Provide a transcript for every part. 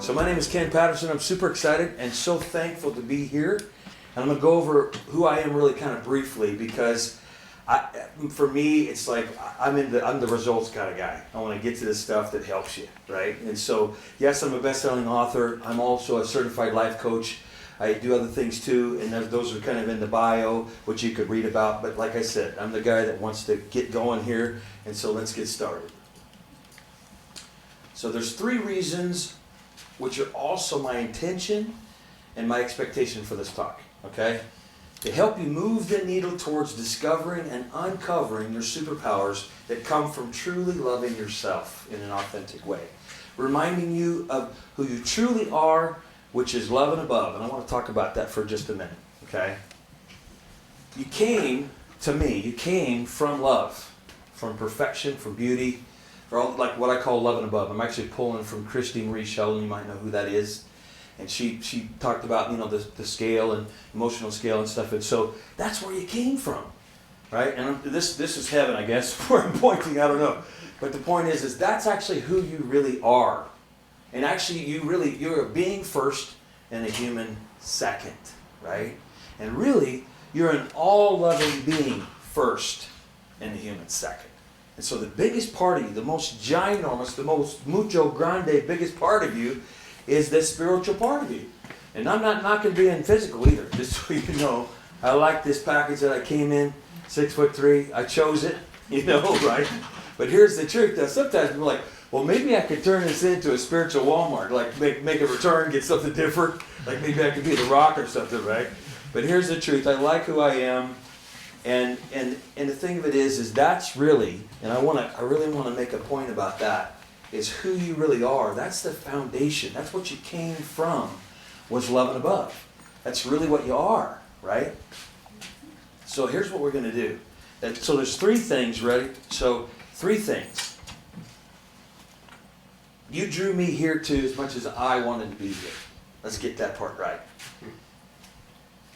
So my name is Kenneth Patterson. I'm super excited and so thankful to be here. And I'm going to go over who I am really kind of briefly because for me, it's like I'm the results kind of guy. I want to get to the stuff that helps you, right? And so, yes, I'm a best-selling author. I'm also a certified life coach. I do other things too, and those are kind of in the bio, which you could read about. But like I said, I'm the guy that wants to get going here, and so let's get started. So there's 3 reasons which are also my intention and my expectation for this talk, okay? To help you move the needle towards discovering and uncovering your superpowers that come from truly loving yourself in an authentic way. Reminding you of who you truly are, which is love and above. And I want to talk about that for just a minute, okay? You came from love, from perfection, from beauty, or all, like what I call love and above. I'm actually pulling from Christine Marie Sheldon. You might know who that is. And she talked about, the scale and emotional scale and stuff. And so that's where you came from, right? And this is heaven, I guess, where I'm pointing. I don't know. But the point is that's actually who you really are. And actually, you're a being first and a human second, right? And really, you're an all-loving being first and a human second. And so the biggest part of you, the most ginormous, the most mucho grande, biggest part of you is this spiritual part of you. And I'm not knocking being physical either, just so you know. I like this package that I came in, 6'3". I chose it, right? But here's the truth. Now, sometimes people are like, well, maybe I could turn this into a spiritual Walmart, like make a return, get something different. Like maybe I could be the Rock or something, right? But here's the truth. I like who I am. And the thing of it is that's really, and I really want to make a point about that, is who you really are. That's the foundation. That's what you came from, was love and above. That's really what you are, right? So here's what we're going to do. So there's 3 things, ready? So 3 things. You drew me here too as much as I wanted to be here. Let's get that part right.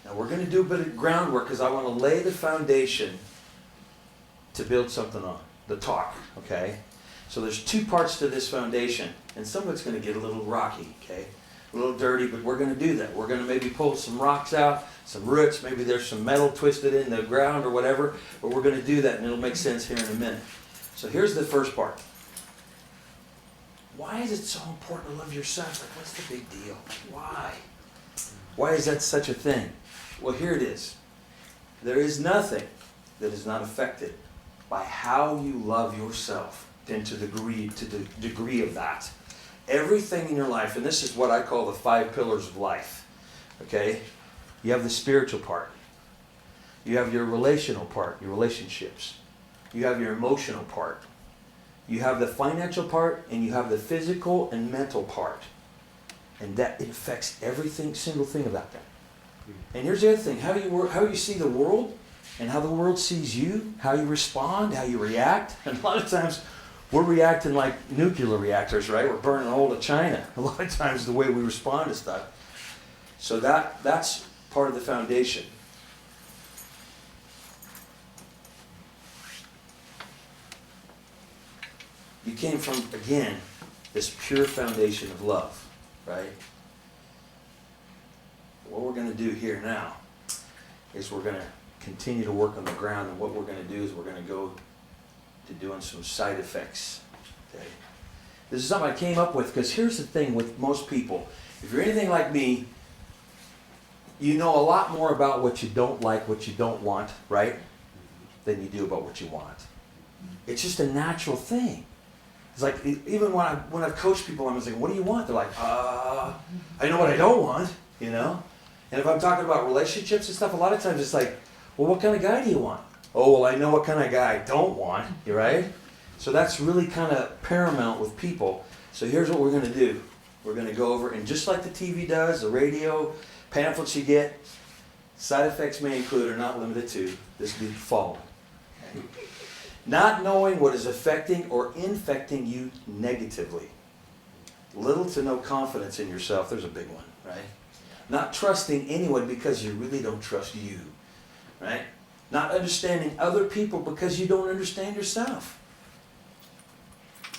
Now we're going to do a bit of groundwork because I want to lay the foundation to build something on, the talk, okay? So there's 2 parts to this foundation, and some of it's going to get a little rocky, okay? A little dirty, but we're going to do that. We're going to maybe pull some rocks out, some roots, maybe there's some metal twisted in the ground or whatever, but we're going to do that and it'll make sense here in a minute. So here's the first part. Why is it so important to love yourself? Like, what's the big deal? Why? Why is that such a thing? Well, here it is. There is nothing that is not affected by how you love yourself and to the degree of that. Everything in your life, and this is what I call the 5 pillars of life, okay? You have the spiritual part. You have your relational part, your relationships. You have your emotional part. You have the financial part, and you have the physical and mental part. And that it affects everything, single thing about that. And here's the other thing, how you see the world and how the world sees you, how you respond, how you react. And a lot of times we're reacting like nuclear reactors, right? We're burning a hole of China. A lot of times the way we respond to stuff. So that's part of the foundation. You came from, again, this pure foundation of love, right? What we're going to do here now is we're going to continue to work on the ground, and what we're going to do is we're going to go to doing some side effects. Okay? This is something I came up with because here's the thing with most people. If you're anything like me, you know a lot more about what you don't like, what you don't want, right, than you do about what you want. It's just a natural thing. It's like, even when I've coached people, I'm like, what do you want? They're like, I know what I don't want, And if I'm talking about relationships and stuff, a lot of times it's like, well, what kind of guy do you want? Oh, well, I know what kind of guy I don't want, right? So that's really kind of paramount with people. So here's what we're going to do. We're going to go over, and just like the TV does, the radio, pamphlets you get, side effects may include or not limited to, this will be the following. Okay? Not knowing what is affecting or infecting you negatively. Little to no confidence in yourself. There's a big one, right? Not trusting anyone because you really don't trust you, right? Not understanding other people because you don't understand yourself.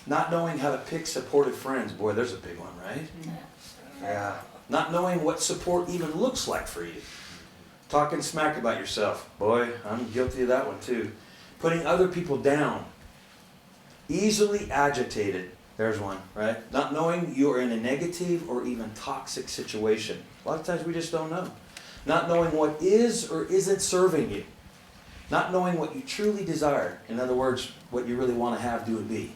Not knowing how to pick supportive friends. Boy, there's a big one, right? Yeah. Not knowing what support even looks like for you. Talking smack about yourself. Boy, I'm guilty of that one too. Putting other people down. Easily agitated. There's one, right? Not knowing you're in a negative or even toxic situation. A lot of times we just don't know. Not knowing what is or isn't serving you. Not knowing what you truly desire. In other words, what you really want to have, do, and be.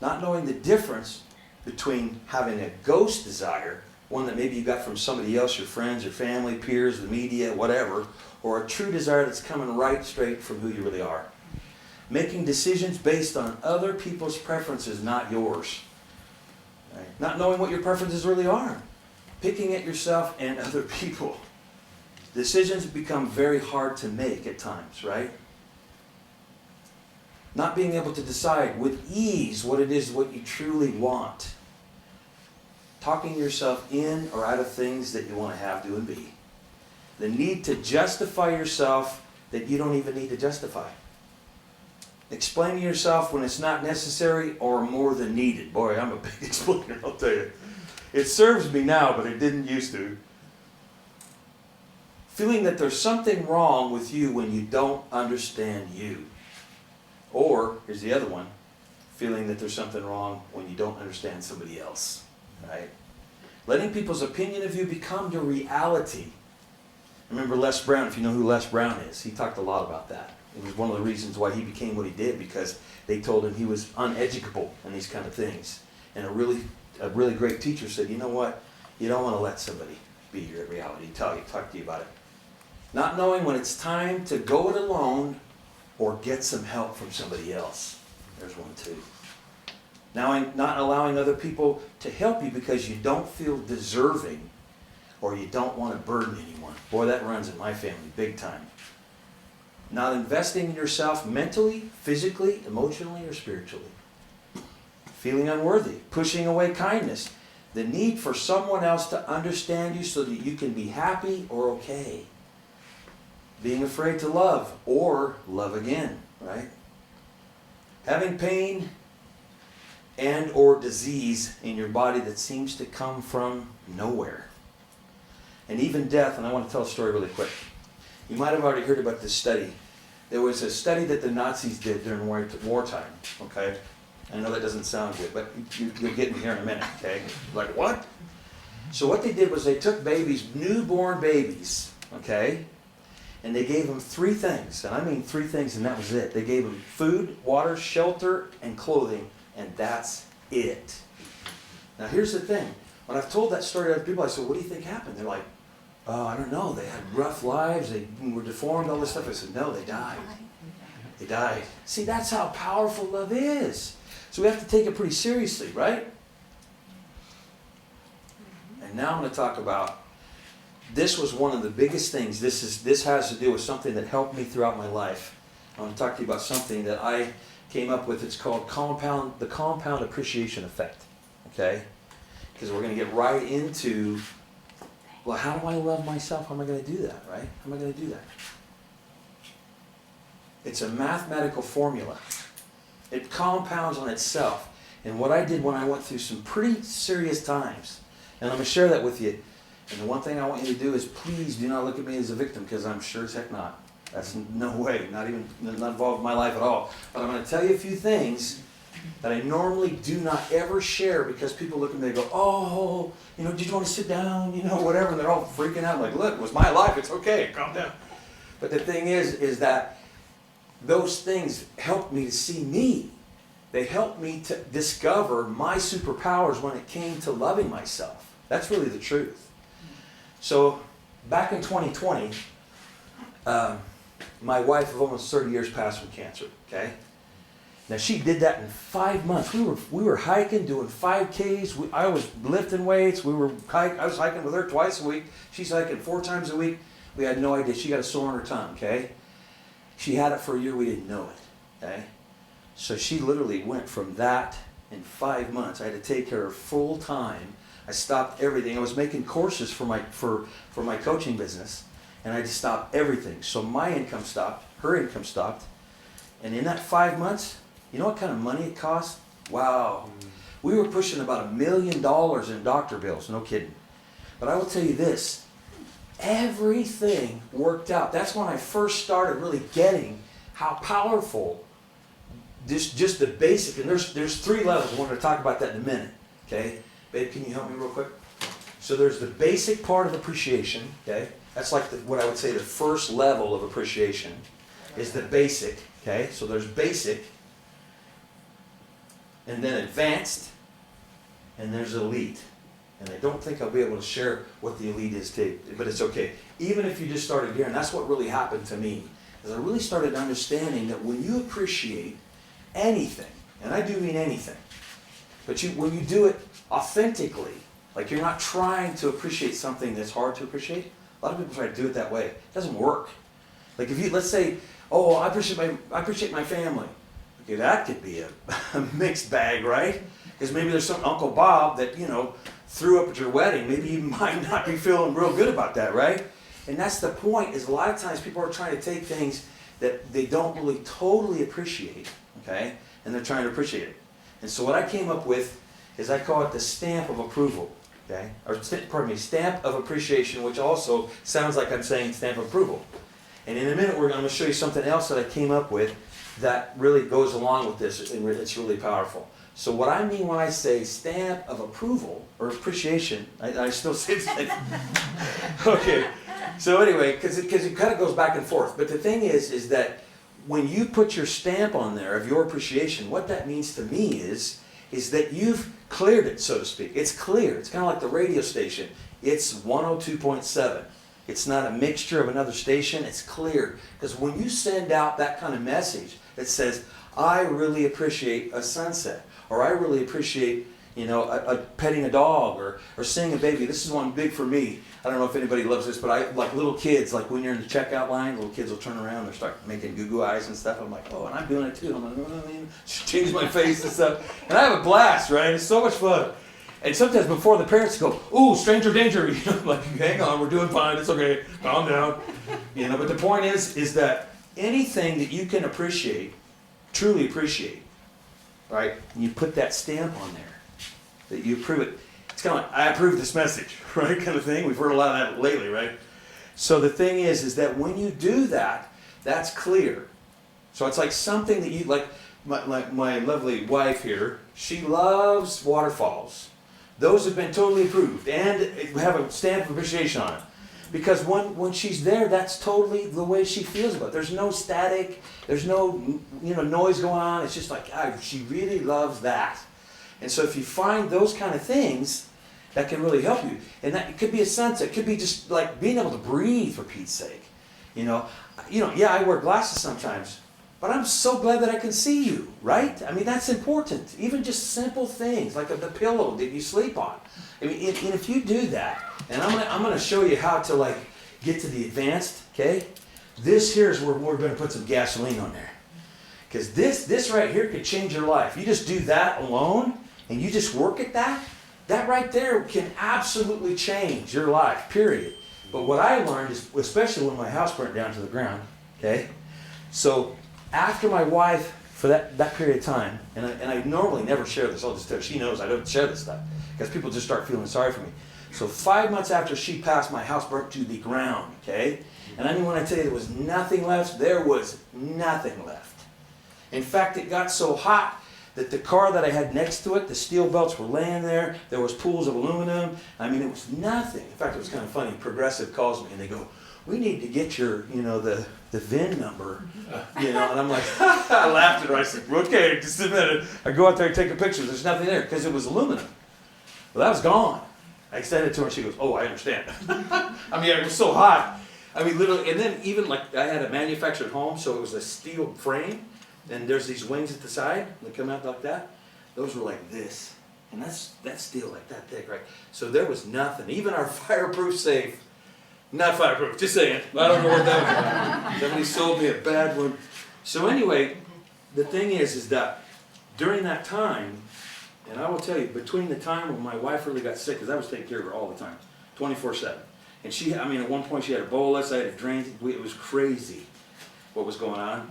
Not knowing the difference between having a ghost desire, one that maybe you got from somebody else, your friends, your family, peers, the media, whatever, or a true desire that's coming right straight from who you really are. Making decisions based on other people's preferences, not yours. Right? Not knowing what your preferences really are. Picking at yourself and other people. Decisions become very hard to make at times, right? Not being able to decide with ease what it is what you truly want. Talking yourself in or out of things that you want to have, do, and be. The need to justify yourself that you don't even need to justify. Explaining yourself when it's not necessary or more than needed. Boy, I'm a big explainer, I'll tell you. It serves me now, but it didn't used to. Feeling that there's something wrong with you when you don't understand you. Or, here's the other one, feeling that there's something wrong when you don't understand somebody else. Right? Letting people's opinion of you become your reality. Remember Les Brown, if you know who Les Brown is, he talked a lot about that. It was one of the reasons why he became what he did, because they told him he was uneducable in these kind of things. And a really great teacher said, you know what? You don't want to let somebody be your reality, talk to you about it. Not knowing when it's time to go it alone or get some help from somebody else. There's one too. Now, not allowing other people to help you because you don't feel deserving or you don't want to burden anyone. Boy, that runs in my family big time. Not investing in yourself mentally, physically, emotionally, or spiritually. Feeling unworthy. Pushing away kindness. The need for someone else to understand you so that you can be happy or okay. Being afraid to love or love again, right? Having pain and or disease in your body that seems to come from nowhere. And even death, and I want to tell a story really quick. You might have already heard about this study. There was a study that the Nazis did during wartime, okay? I know that doesn't sound good, but you'll get in here in a minute, okay? Like, what? So what they did was they took babies, newborn babies, okay? And they gave them 3 things, and I mean 3 things, and that was it. They gave them food, water, shelter, and clothing, and that's it. Now here's the thing. When I've told that story to other people, I said, what do you think happened? They're like, oh, I don't know. They had rough lives. They were deformed, all this stuff. I said, no, they died. They died. See, that's how powerful love is. So we have to take it pretty seriously, right? And now I'm going to talk about, this was one of the biggest things. This has to do with something that helped me throughout my life. I want to talk to you about something that I came up with. It's called the compound appreciation effect. Okay? Because we're going to get right into, well, how do I love myself? How am I going to do that, right? How am I going to do that? It's a mathematical formula. It compounds on itself. And what I did when I went through some pretty serious times, and I'm going to share that with you. And the one thing I want you to do is please do not look at me as a victim, because I'm sure as heck not. That's no way, not involved in my life at all. But I'm going to tell you a few things that I normally do not ever share, because people look at me and go, oh, did you want to sit down, whatever, and they're all freaking out like, look, it was my life, it's okay, calm down. But the thing is that those things helped me to see me. They helped me to discover my superpowers when it came to loving myself. That's really the truth. So back in 2020, my wife of almost 30 years passed from cancer, okay? Now she did that in 5 months. We were hiking, doing 5Ks. I was lifting weights. I was hiking with her twice a week. She's hiking 4 times a week. We had no idea. She got a sore on her tongue, okay? She had it for a year. We didn't know it, okay? So she literally went from that in 5 months. I had to take care of full time. I stopped everything. I was making courses for my coaching business, and I just stopped everything. So my income stopped, her income stopped, and in that 5 months, you know what kind of money it cost Wow. We were pushing about $1 million in doctor bills, no kidding. But I will tell you this, everything worked out. That's when I first started really getting how powerful just the basic, and there's 3 levels. I want to talk about that in a minute. Okay? Babe, can you help me real quick? So there's the basic part of appreciation, okay? That's like what I would say the first level of appreciation is the basic, okay? So there's basic, and then advanced, and there's elite. And I don't think I'll be able to share what the elite is today, but it's okay. Even if you just started here, and that's what really happened to me, is I really started understanding that when you appreciate anything, and I do mean anything, but when you do it authentically, like you're not trying to appreciate something that's hard to appreciate. A lot of people try to do it that way. It doesn't work. Like if you, let's say, oh, I appreciate my family. Okay, that could be a mixed bag, right? Because maybe there's some Uncle Bob that, threw up at your wedding. Maybe you might not be feeling real good about that, right? And that's the point, is a lot of times people are trying to take things that they don't really totally appreciate, okay? And they're trying to appreciate it. And so what I came up with is I call it the stamp of approval, okay? Or, pardon me, stamp of appreciation, which also sounds like I'm saying stamp of approval. And in a minute, I'm going to show you something else that I came up with that really goes along with this, and it's really powerful. So what I mean when I say stamp of approval or appreciation, I still say the same. Okay. So anyway, because it kind of goes back and forth. But the thing is that when you put your stamp on there of your appreciation, what that means to me is that you've cleared it, so to speak. It's clear. It's kind of like the radio station. It's 102.7. It's not a mixture of another station. It's clear. Because when you send out that kind of message that says, I really appreciate a sunset, or I really appreciate, petting a dog, or seeing a baby. This is one big for me. I don't know if anybody loves this, but I like little kids, like when you're in the checkout line, little kids will turn around and start making goo-goo eyes and stuff. I'm like, oh, and I'm doing it too. I'm like, change my face and stuff. And I have a blast, right? It's so much fun. And sometimes before the parents go, ooh, stranger danger, like, hang on, we're doing fine, it's okay, calm down. But the point is that anything that you can appreciate, truly appreciate, right? And you put that stamp on there, that you approve it. It's kind of like, I approve this message, right? Kind of thing. We've heard a lot of that lately, right? So the thing is that when you do that, that's clear. So it's like something that you, like my lovely wife here, she loves waterfalls. Those have been totally approved and have a stamp of appreciation on it. Because when she's there, that's totally the way she feels about it. There's no static, there's no noise going on. It's just like, she really loves that. And so if you find those kind of things, that can really help you. And that it could be a sunset. It could be just like being able to breathe, for Pete's sake. Yeah, I wear glasses sometimes, but I'm so glad that I can see you, right? I mean, that's important. Even just simple things like the pillow that you sleep on. I mean, and if you do that, and I'm gonna show you how to get to the advanced. Okay, this here is where we're gonna put some gasoline on there, because this right here could change your life. You just do that alone, and you just work at that. That right there can absolutely change your life. Period. But what I learned is, especially when my house burnt down to the ground. Okay, so after my wife, for that period of time, and I normally never share this. I'll just tell her, she knows I don't share this stuff because people just start feeling sorry for me. So 5 months after she passed, my house burnt to the ground, okay? And I mean, when I tell you there was nothing left, there was nothing left. In fact, it got so hot that the car that I had next to it, the steel belts were laying there. There was pools of aluminum. I mean, it was nothing. In fact, it was kind of funny. Progressive calls me and they go, we need to get your, the VIN number, and I'm like, I laughed at her. I said, okay, just a minute. I go out there and take a picture. There's nothing there because it was aluminum. Well, that was gone. I extended it to her and she goes, oh, I understand. I mean, it was so hot. I mean, literally, and then even I had a manufactured home, so it was a steel frame, and there's these wings at the side that come out like that. Those were like this, and that's steel like that thick, right? So there was nothing. Even our fireproof safe, not fireproof, just saying. I don't know what that was. Somebody sold me a bad one. So anyway, the thing is that during that time, and I will tell you, between the time when my wife really got sick, because I was taking care of her all the time, 24/7. And at one point she had a bolus, I had a drain. It was crazy what was going on.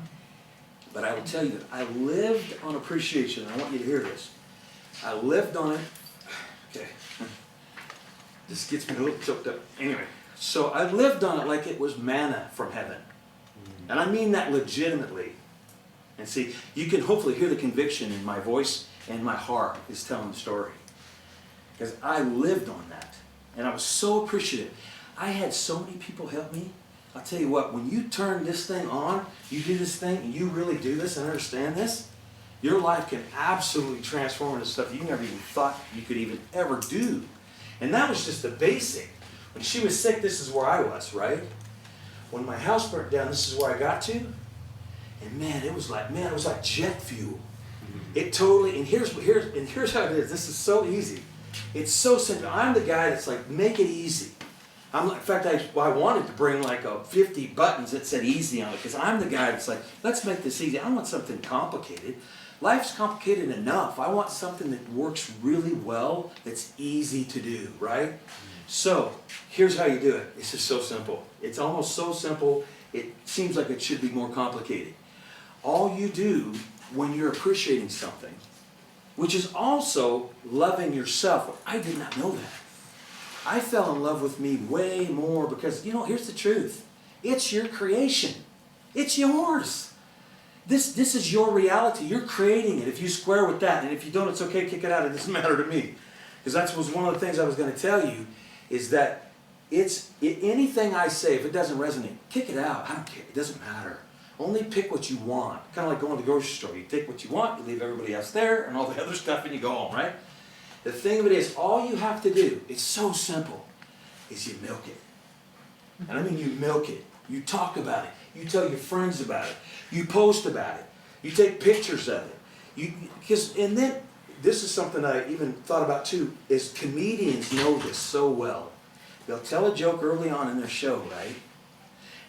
But I will tell you that I lived on appreciation. I want you to hear this. I lived on it. Okay. This gets me a little choked up. Anyway, so I lived on it like it was manna from heaven. And I mean that legitimately. And see, you can hopefully hear the conviction in my voice, and my heart is telling the story. Because I lived on that. And I was so appreciative. I had so many people help me. I'll tell you what, when you turn this thing on, you do this thing, and you really do this and understand this, your life can absolutely transform into stuff you never even thought you could even ever do. And that was just the basic. When she was sick, this is where I was, right? When my house burnt down, this is where I got to. And man, it was like jet fuel. It totally, and here's how it is. This is so easy. It's so simple. I'm the guy that's like, make it easy. In fact, I wanted to bring like 50 buttons that said easy on it, because I'm the guy that's like, let's make this easy. I don't want something complicated. Life's complicated enough. I want something that works really well, that's easy to do, right? So, here's how you do it. It's just so simple. It's almost so simple, it seems like it should be more complicated. All you do when you're appreciating something, which is also loving yourself. I did not know that. I fell in love with me way more because, here's the truth. It's your creation. It's yours. This is your reality. You're creating it if you square with that. And if you don't, it's okay, kick it out. It doesn't matter to me. Because that was one of the things I was going to tell you, is that anything I say, if it doesn't resonate, kick it out. I don't care. It doesn't matter. Only pick what you want. Kind of like going to the grocery store. You take what you want, you leave everybody else there, and all the other stuff, and you go home, right? The thing of it is, all you have to do, it's so simple, is you milk it. And I mean you milk it. You talk about it. You tell your friends about it. You post about it. You take pictures of it. And then, this is something I even thought about too, is comedians know this so well. They'll tell a joke early on in their show, right?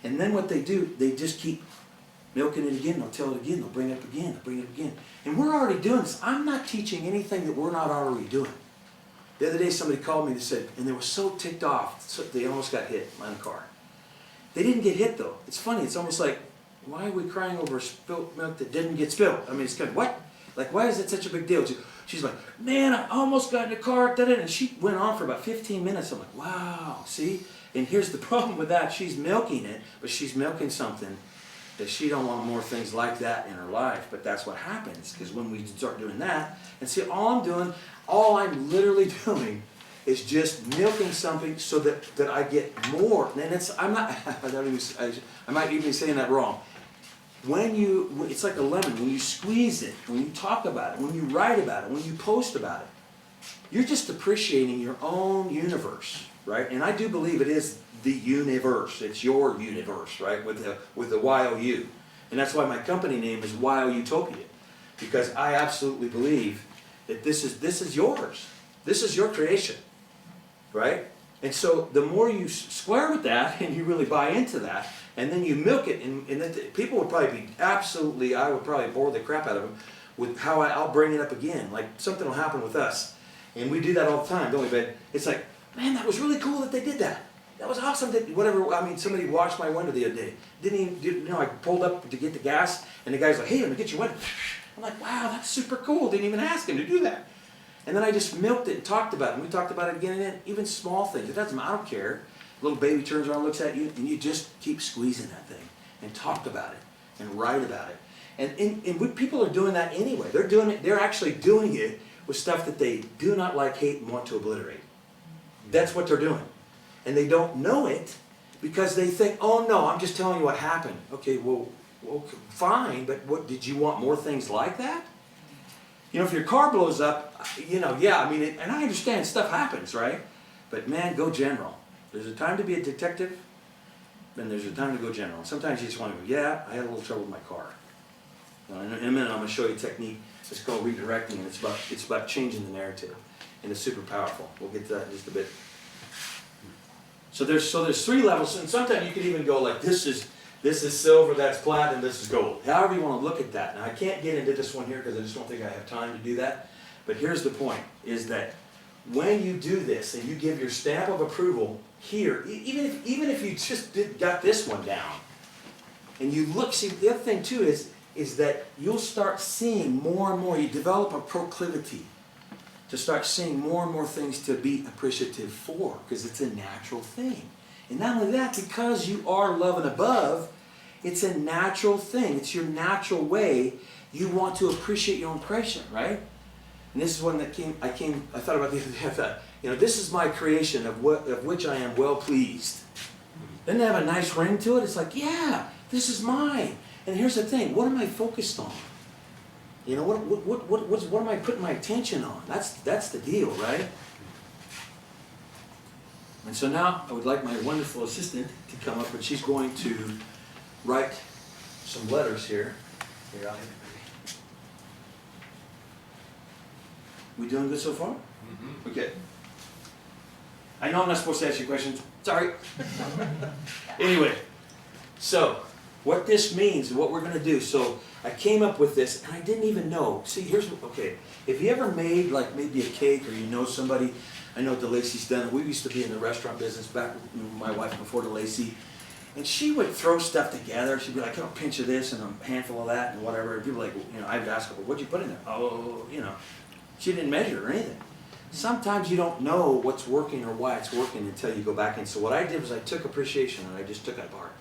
And then what they do, they just keep milking it again. They'll tell it again. They'll bring it up again. They'll bring it up again. And we're already doing this. I'm not teaching anything that we're not already doing. The other day somebody called me and said, and they were so ticked off, so they almost got hit by the car. They didn't get hit though. It's funny. It's almost like, why are we crying over spilt milk that didn't get spilled? I mean, it's kind of, what? Like, why is it such a big deal? She's like, man, I almost got in the car. And she went on for about 15 minutes. I'm like, wow, see? And here's the problem with that. She's milking it, but she's milking something that she don't want more things like that in her life. But that's what happens, because when we start doing that, and see, all I'm literally doing is just milking something so that I get more. And I might even be saying that wrong. It's like a lemon. When you squeeze it, when you talk about it, when you write about it, when you post about it, you're just appreciating your own universe, right? And I do believe it is the universe. It's your universe, right? With the Y-O-U. And that's why my company name is Youtopia, because I absolutely believe that this is yours. This is your creation, right? And so the more you square with that and you really buy into that, and then you milk it, and then people would probably be I would probably bore the crap out of them with how I'll bring it up again. Like something will happen with us. And we do that all the time, don't we? But it's like, man, that was really cool that they did that. That was awesome. Somebody washed my window the other day. I pulled up to get the gas, and the guy's like, hey, let me get your window. I'm like, wow, that's super cool. Didn't even ask him to do that. And then I just milked it and talked about it. And we talked about it again and again. Even small things. It doesn't matter. I don't care. Little baby turns around, looks at you, and you just keep squeezing that thing and talk about it and write about it. And people are doing that anyway. They're doing it. They're actually doing it with stuff that they do not like, hate, and want to obliterate. That's what they're doing. And they don't know it because they think, oh no, I'm just telling you what happened. Okay, well fine, but what, did you want more things like that? If your car blows up, yeah, and I understand stuff happens, right? But man, go general. There's a time to be a detective, and there's a time to go general. Sometimes you just want to go, yeah, I had a little trouble with my car. In a minute, I'm going to show you a technique. It's called redirecting, and it's about changing the narrative, and it's super powerful. We'll get to that in just a bit. So there's 3 levels, and sometimes you can even go like, this is silver, that's platinum, this is gold. However you want to look at that. Now I can't get into this one here because I just don't think I have time to do that. But here's the point: is that when you do this and you give your stamp of approval here, even if you just got this one down, and you look, see, the other thing too is is that you'll start seeing more and more, you develop a proclivity to start seeing more and more things to be appreciative for, because it's a natural thing. And not only that, because you are love and above, it's a natural thing. It's your natural way. You want to appreciate your own creation, right? And this is one that I thought about the other day. I thought, this is my creation of which I am well pleased. Doesn't it have a nice ring to it? It's like, yeah, this is mine. And here's the thing, what am I focused on? What am I putting my attention on? That's the deal, right? And so now I would like my wonderful assistant to come up, and she's going to write some letters here. Here, I'll have it. We doing good so far? Mm-hmm. Okay. I know I'm not supposed to ask you questions. Sorry. Anyway, so what this means, what we're going to do. So I came up with this, and I didn't even know. See, okay. If you ever made like maybe a cake, or you know somebody, I know DeLacy's done it. We used to be in the restaurant business back with my wife before DeLacy. And she would throw stuff together. She'd be like, a pinch of this and a handful of that and whatever. And people like, I would ask her, well, what'd you put in there? Oh, she didn't measure or anything. Sometimes you don't know what's working or why it's working until you go back in. So what I did was I took appreciation and I just took it apart.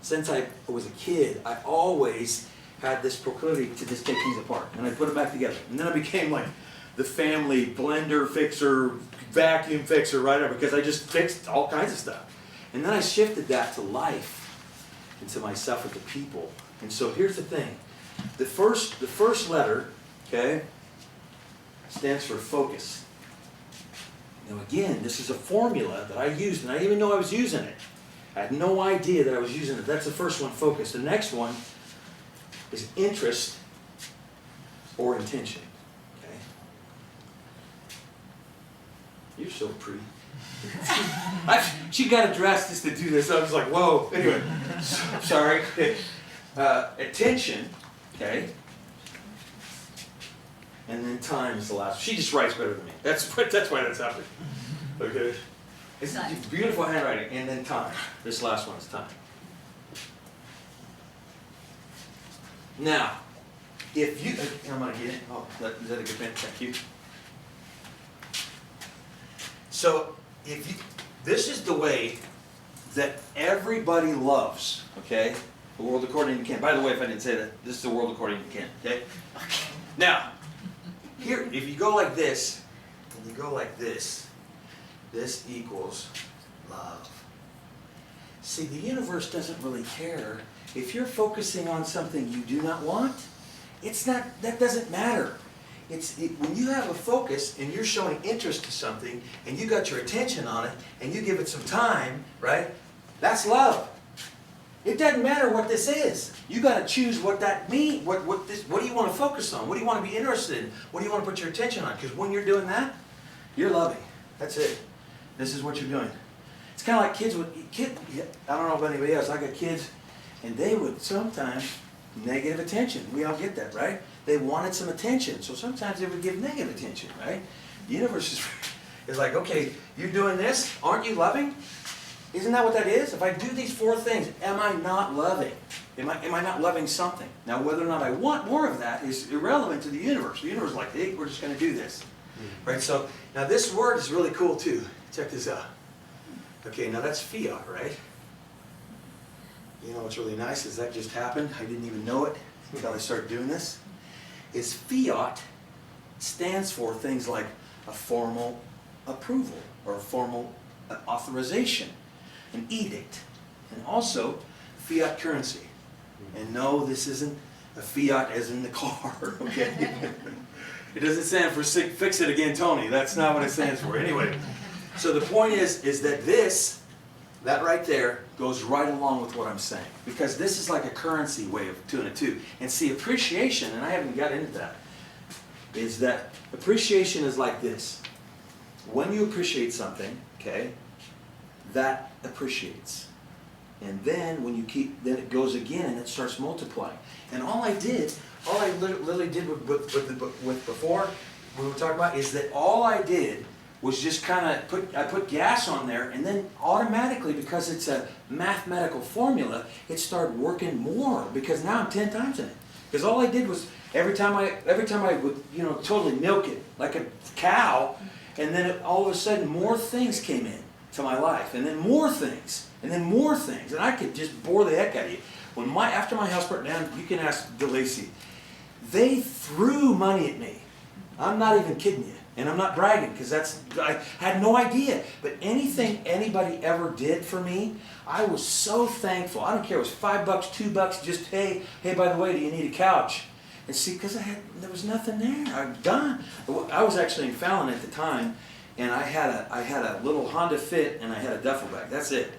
Since I was a kid, I always had this proclivity to just take things apart. And I put it back together. And then I became like the family blender fixer, vacuum fixer, right? Because I just fixed all kinds of stuff. And then I shifted that to life and to myself and to people. And so here's the thing. The first letter, okay, stands for focus. Now again, this is a formula that I used, and I didn't even know I was using it. I had no idea that I was using it. That's the first one, focus. The next one is interest or intention. Okay? You're so pretty. She got dressed just to do this. I was like, whoa. Anyway, sorry. Attention, okay? And then time is the last. She just writes better than me. That's why that's happening. Okay? It's beautiful handwriting. And then time. This last one is time. Now, if you... I'm going to get it. Oh, is that a good pen? Thank you. So, this is the way that everybody loves, okay? The world according to Ken. By the way, if I didn't say that, this is the world according to Ken, okay? Now, here, if you go like this, and you go like this equals love. See, the universe doesn't really care. If you're focusing on something you do not want, that doesn't matter. When you have a focus and you're showing interest to something and you got your attention on it and you give it some time, right? That's love. It doesn't matter what this is. You got to choose what that means. What do you want to focus on? What do you want to be interested in? What do you want to put your attention on? Because when you're doing that, you're loving. That's it. This is what you're doing. It's kind of like kids. I don't know about anybody else. I got kids, and they would sometimes negative attention. We all get that, right? They wanted some attention, so sometimes they would give negative attention, right? The universe is like, okay, you're doing this, aren't you loving? Isn't that what that is? If I do these 4 things, am I not loving? Am I not loving something? Now, whether or not I want more of that is irrelevant to the universe. The universe is like, hey, we're just going to do this, right? So now this word is really cool too. Check this out. Okay, now that's fiat, right? You know what's really nice is that just happened. I didn't even know it until I started doing this. Is fiat stands for things like a formal approval or a formal authorization, an edict, and also fiat currency. And no, this isn't a fiat as in the car, okay? It doesn't stand for fix it again, Tony. That's not what it stands for. Anyway, so the point is that right there goes right along with what I'm saying. Because this is like a currency way of doing it too. And see, appreciation, and I haven't got into that, is that appreciation is like this. When you appreciate something, okay, that appreciates. And then when you then it goes again and it starts multiplying. And all I literally did with before we were talking about is that all I did was just kind of I put gas on there, and then automatically, because it's a mathematical formula, it started working more, because now I'm 10 times in it. Because all I did was every time I would, totally milk it like a cow, and then all of a sudden more things came in to my life, and then more things, and then more things, and I could just bore the heck out of you. After my house burnt down, you can ask DeLacy, they threw money at me. I'm not even kidding you. And I'm not bragging, because I had no idea. But anything anybody ever did for me, I was so thankful. I don't care, it was $5, $2, just, hey, by the way, do you need a couch? And see, because there was nothing there. I'm done. I was actually in Fallon at the time, and I had a little Honda Fit, and I had a duffel bag. That's it.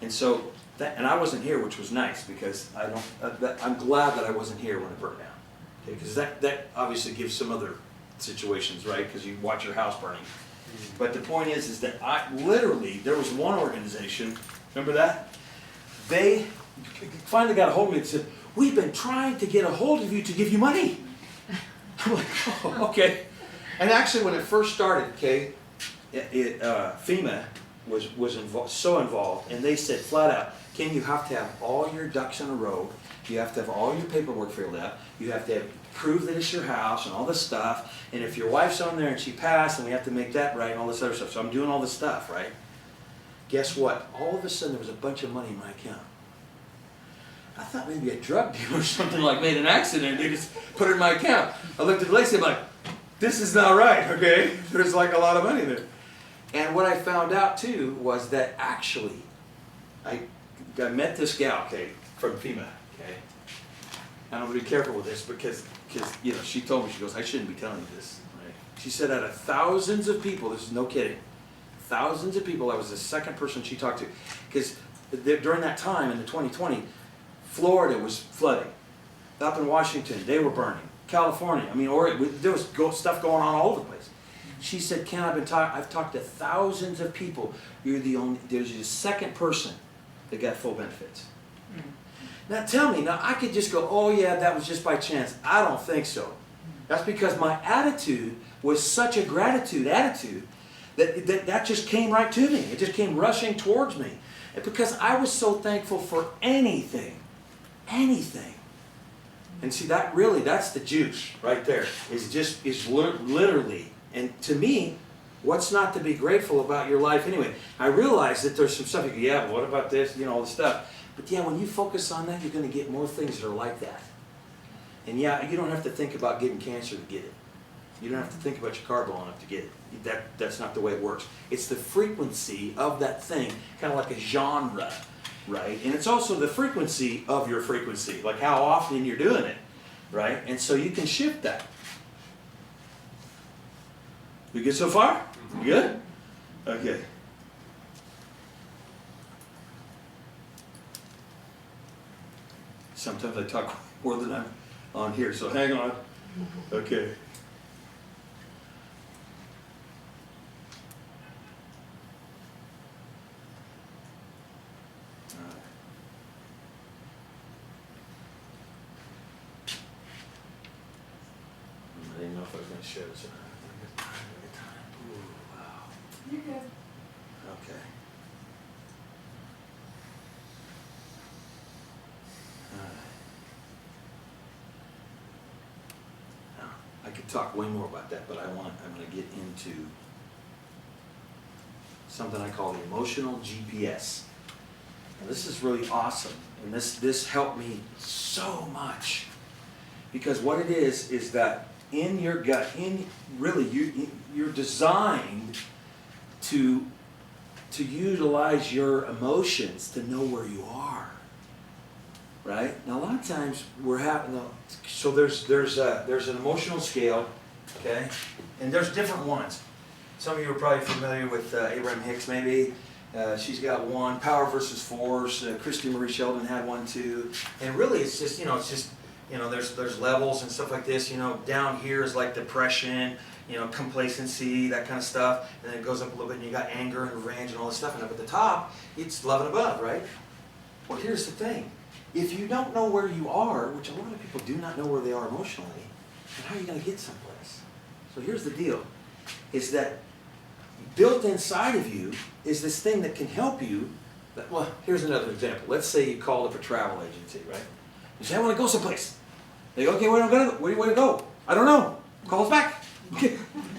And so, and I wasn't here, which was nice, because I'm glad that I wasn't here when it burned down. Okay, because that obviously gives some other situations, right? Because you watch your house burning. But the point is that there was one organization, remember that? They finally got a hold of me and said, we've been trying to get a hold of you to give you money. I'm like, oh, okay. And actually when it first started, okay, FEMA was so involved, and they said flat out, Ken, you have to have all your ducks in a row. You have to have all your paperwork filled out. You have to prove that it's your house and all this stuff. And if your wife's on there and she passed, then we have to make that right and all this other stuff. So I'm doing all this stuff, right? Guess what? All of a sudden there was a bunch of money in my account. I thought maybe a drug dealer or something made an accident. They just put it in my account. I looked at Lacey, I'm like, this is not right, okay? There's a lot of money there. And what I found out too was that actually, I met this gal, okay, from FEMA, okay? And I'm going to be careful with this because she told me, she goes, I shouldn't be telling you this, right? She said out of thousands of people, this is no kidding, thousands of people, I was the second person she talked to. Because during that time, in the 2020, Florida was flooding. Up in Washington, they were burning. California, there was stuff going on all over the place. She said, Ken, I've talked to thousands of people. There's the second person that got full benefits. Now tell me, I could just go, oh yeah, that was just by chance. I don't think so. That's because my attitude was such a gratitude attitude that just came right to me. It just came rushing towards me. And because I was so thankful for anything. And see, that's the juice right there. Is literally, and to me, what's not to be grateful about your life anyway? I realize that there's some stuff you go, yeah, but what about this, all this stuff. But yeah, when you focus on that, you're going to get more things that are like that. And yeah, you don't have to think about getting cancer to get it. You don't have to think about your car blowing up to get it. That's not the way it works. It's the frequency of that thing, kind of like a genre, right? And it's also the frequency of your frequency, like how often you're doing it, right? And so you can shift that. We good so far? You good? Okay. Sometimes I talk more than I'm on here, so hang on. Okay. I didn't know if I was going to share this or not. Ooh, wow. You're good. Okay. Now, I could talk way more about that, but I'm going to get into something I call the emotional GPS. Now, this is really awesome, and this helped me so much, because what it is that in your gut, you're designed to utilize your emotions to know where you are, right? Now a lot of times so there's an emotional scale, okay, and there's different ones. Some of you are probably familiar with Abraham Hicks, maybe. She's got one, Power versus Force. Christy Marie Sheldon had one too, and really it's just there's levels and stuff like this. Down here is like depression, complacency, that kind of stuff. And then it goes up a little bit and you got anger and revenge and all this stuff. And up at the top, it's love and above, right? Well, here's the thing. If you don't know where you are, which a lot of people do not know where they are emotionally, then how are you going to get someplace? So here's the deal, is that built inside of you is this thing that can help you. Well, here's another example. Let's say you called up a travel agency, right? You say, I want to go someplace. They go, okay, where do I go? I don't know. Call us back. Okay.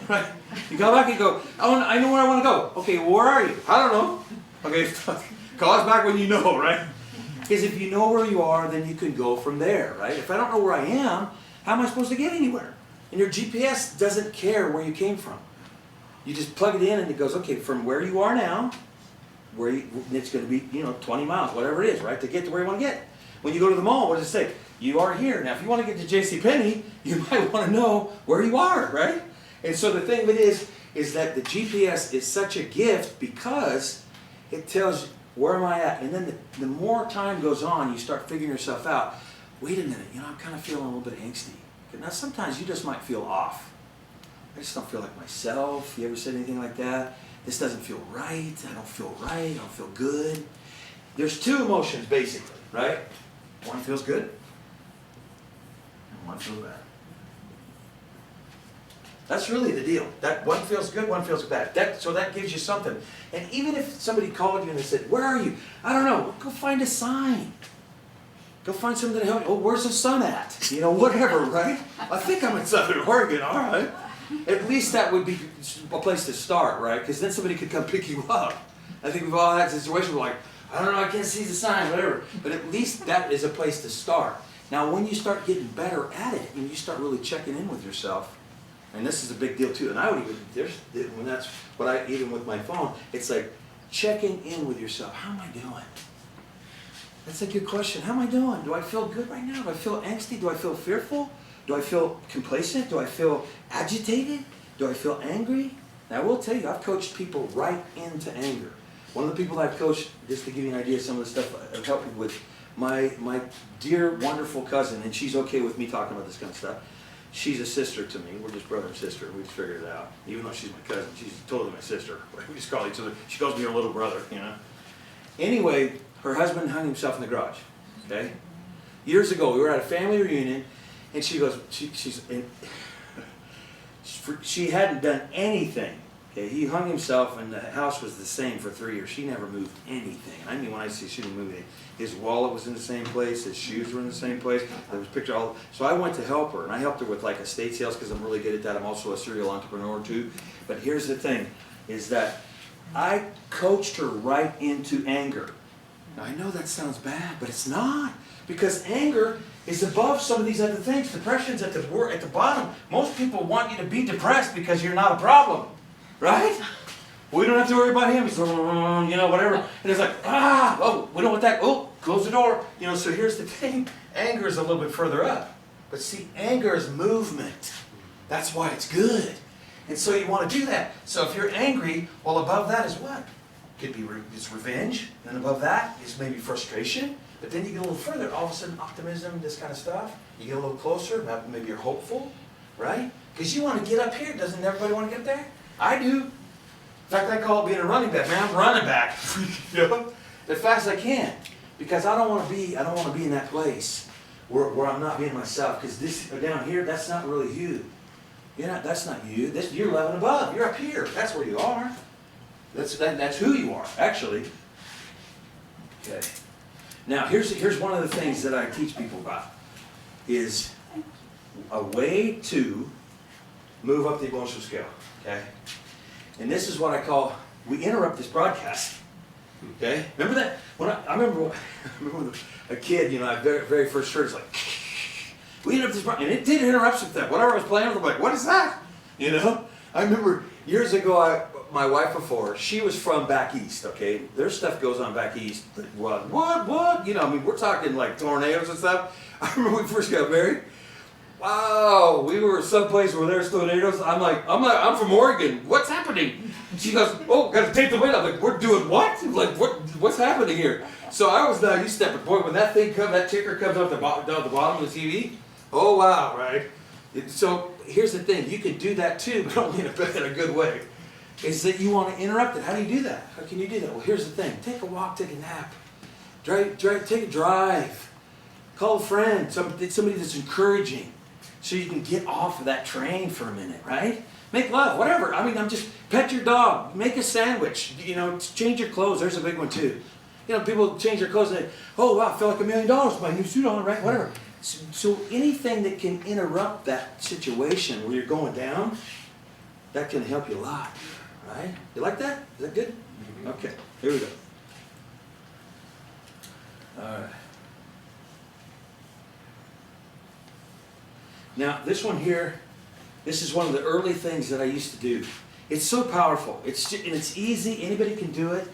Right. You call back and you go, I know where I want to go. Okay, well, where are you? I don't know. Okay, call us back when you know, right? Because if you know where you are, then you can go from there, right? If I don't know where I am, how am I supposed to get anywhere? And your GPS doesn't care where you came from. You just plug it in and it goes, okay, from where you are now, it's going to be, 20 miles, whatever it is, right, to get to where you want to get. When you go to the mall, what does it say? You are here. Now, if you want to get to JCPenney, you might want to know where you are, right? And so the thing of it is that the GPS is such a gift because it tells you, where am I at? And then the more time goes on, you start figuring yourself out. Wait a minute, I'm kind of feeling a little bit angsty. Now, sometimes you just might feel off. I just don't feel like myself. You ever said anything like that? This doesn't feel right. I don't feel right. I don't feel good. There's two emotions, basically, right? One feels good, and one feels bad. That's really the deal. That one feels good, one feels bad. So that gives you something. And even if somebody called you and they said, where are you? I don't know. Go find a sign. Go find something to help you. Oh, where's the sun at? Whatever, right? I think I'm in Southern Oregon. All right. At least that would be a place to start, right? Because then somebody could come pick you up. I think we've all had situations where I don't know, I can't see the sign, whatever. But at least that is a place to start. Now, when you start getting better at it and you start really checking in with yourself, and this is a big deal too, and I would when that's what even with my phone, it's like checking in with yourself. How am I doing? That's a good question. How am I doing? Do I feel good right now? Do I feel angsty? Do I feel fearful? Do I feel complacent? Do I feel agitated? Do I feel angry? Now, I will tell you, I've coached people right into anger. One of the people I've coached, just to give you an idea of some of the stuff I've helped with, my dear, wonderful cousin, and she's okay with me talking about this kind of stuff. She's a sister to me. We're just brother and sister. We just figured it out. Even though she's my cousin, she's totally my sister. We just call each other. She calls me her little brother, Anyway, her husband hung himself in the garage, okay? Years ago, we were at a family reunion, and she goes, she hadn't done anything. Okay, he hung himself, and the house was the same for 3 years. She never moved anything. I mean, when I say she didn't move anything, his wallet was in the same place, his shoes were in the same place. There was picture all. So I went to help her, and I helped her with like estate sales because I'm really good at that. I'm also a serial entrepreneur too. But here's the thing, is that I coached her right into anger. Now I know that sounds bad, but it's not, because anger is above some of these other things. Depression's at the bottom. Most people want you to be depressed because you're not a problem. Right? We don't have to worry about him. He's, whatever. And it's like, we don't want that. Oh, close the door. So here's the thing. Anger is a little bit further up. But see, anger is movement. That's why it's good. And so you want to do that. So if you're angry, well, above that is what? Could be it's revenge. And above that is maybe frustration. But then you get a little further. All of a sudden, optimism, this kind of stuff. You get a little closer. Maybe you're hopeful. Right? Because you want to get up here. Doesn't everybody want to get there? I do. In fact, I call it being a running back. Man, I'm running back. As fast as I can. Because I don't want to be in that place where I'm not being myself. Because this down here, that's not really you. That's not you. You're 11 above. You're up here. That's where you are. That's who you are, actually. Okay. Now, here's one of the things that I teach people about. Is a way to move up the emotional scale. Okay? And this is what I call, we interrupt this broadcast. Okay? Remember that? I remember when a kid, I very, very first heard, it's like, we interrupt this broadcast. And it did interrupt something. Whatever I was playing with, I'm like, what is that? I remember years ago, my wife before, she was from back east, okay? Their stuff goes on back east. What? We're talking like tornadoes and stuff. I remember when we first got married. Wow, we were someplace where there's tornadoes. I'm from Oregon. What's happening? She goes, oh, got to take the wind. I'm like, we're doing what? Like, what's happening here? So I was not used to that. But boy, when that ticker comes off down the bottom of the TV, oh wow, right? So here's the thing. You can do that too, but only in a good way. Is that you want to interrupt it. How do you do that? How can you do that? Well, here's the thing. Take a walk, take a nap. Take a drive. Call a friend, somebody that's encouraging. So you can get off of that train for a minute, right? Make love, whatever. I'm just pet your dog, make a sandwich, change your clothes. There's a big one too. People change their clothes and they, oh wow, I feel like $1 million with my new suit on, right? Whatever. So anything that can interrupt that situation where you're going down, that can help you a lot, right? You like that? Is that good? Okay, here we go. All right. Now, this one here, this is one of the early things that I used to do. It's so powerful. And it's easy. Anybody can do it.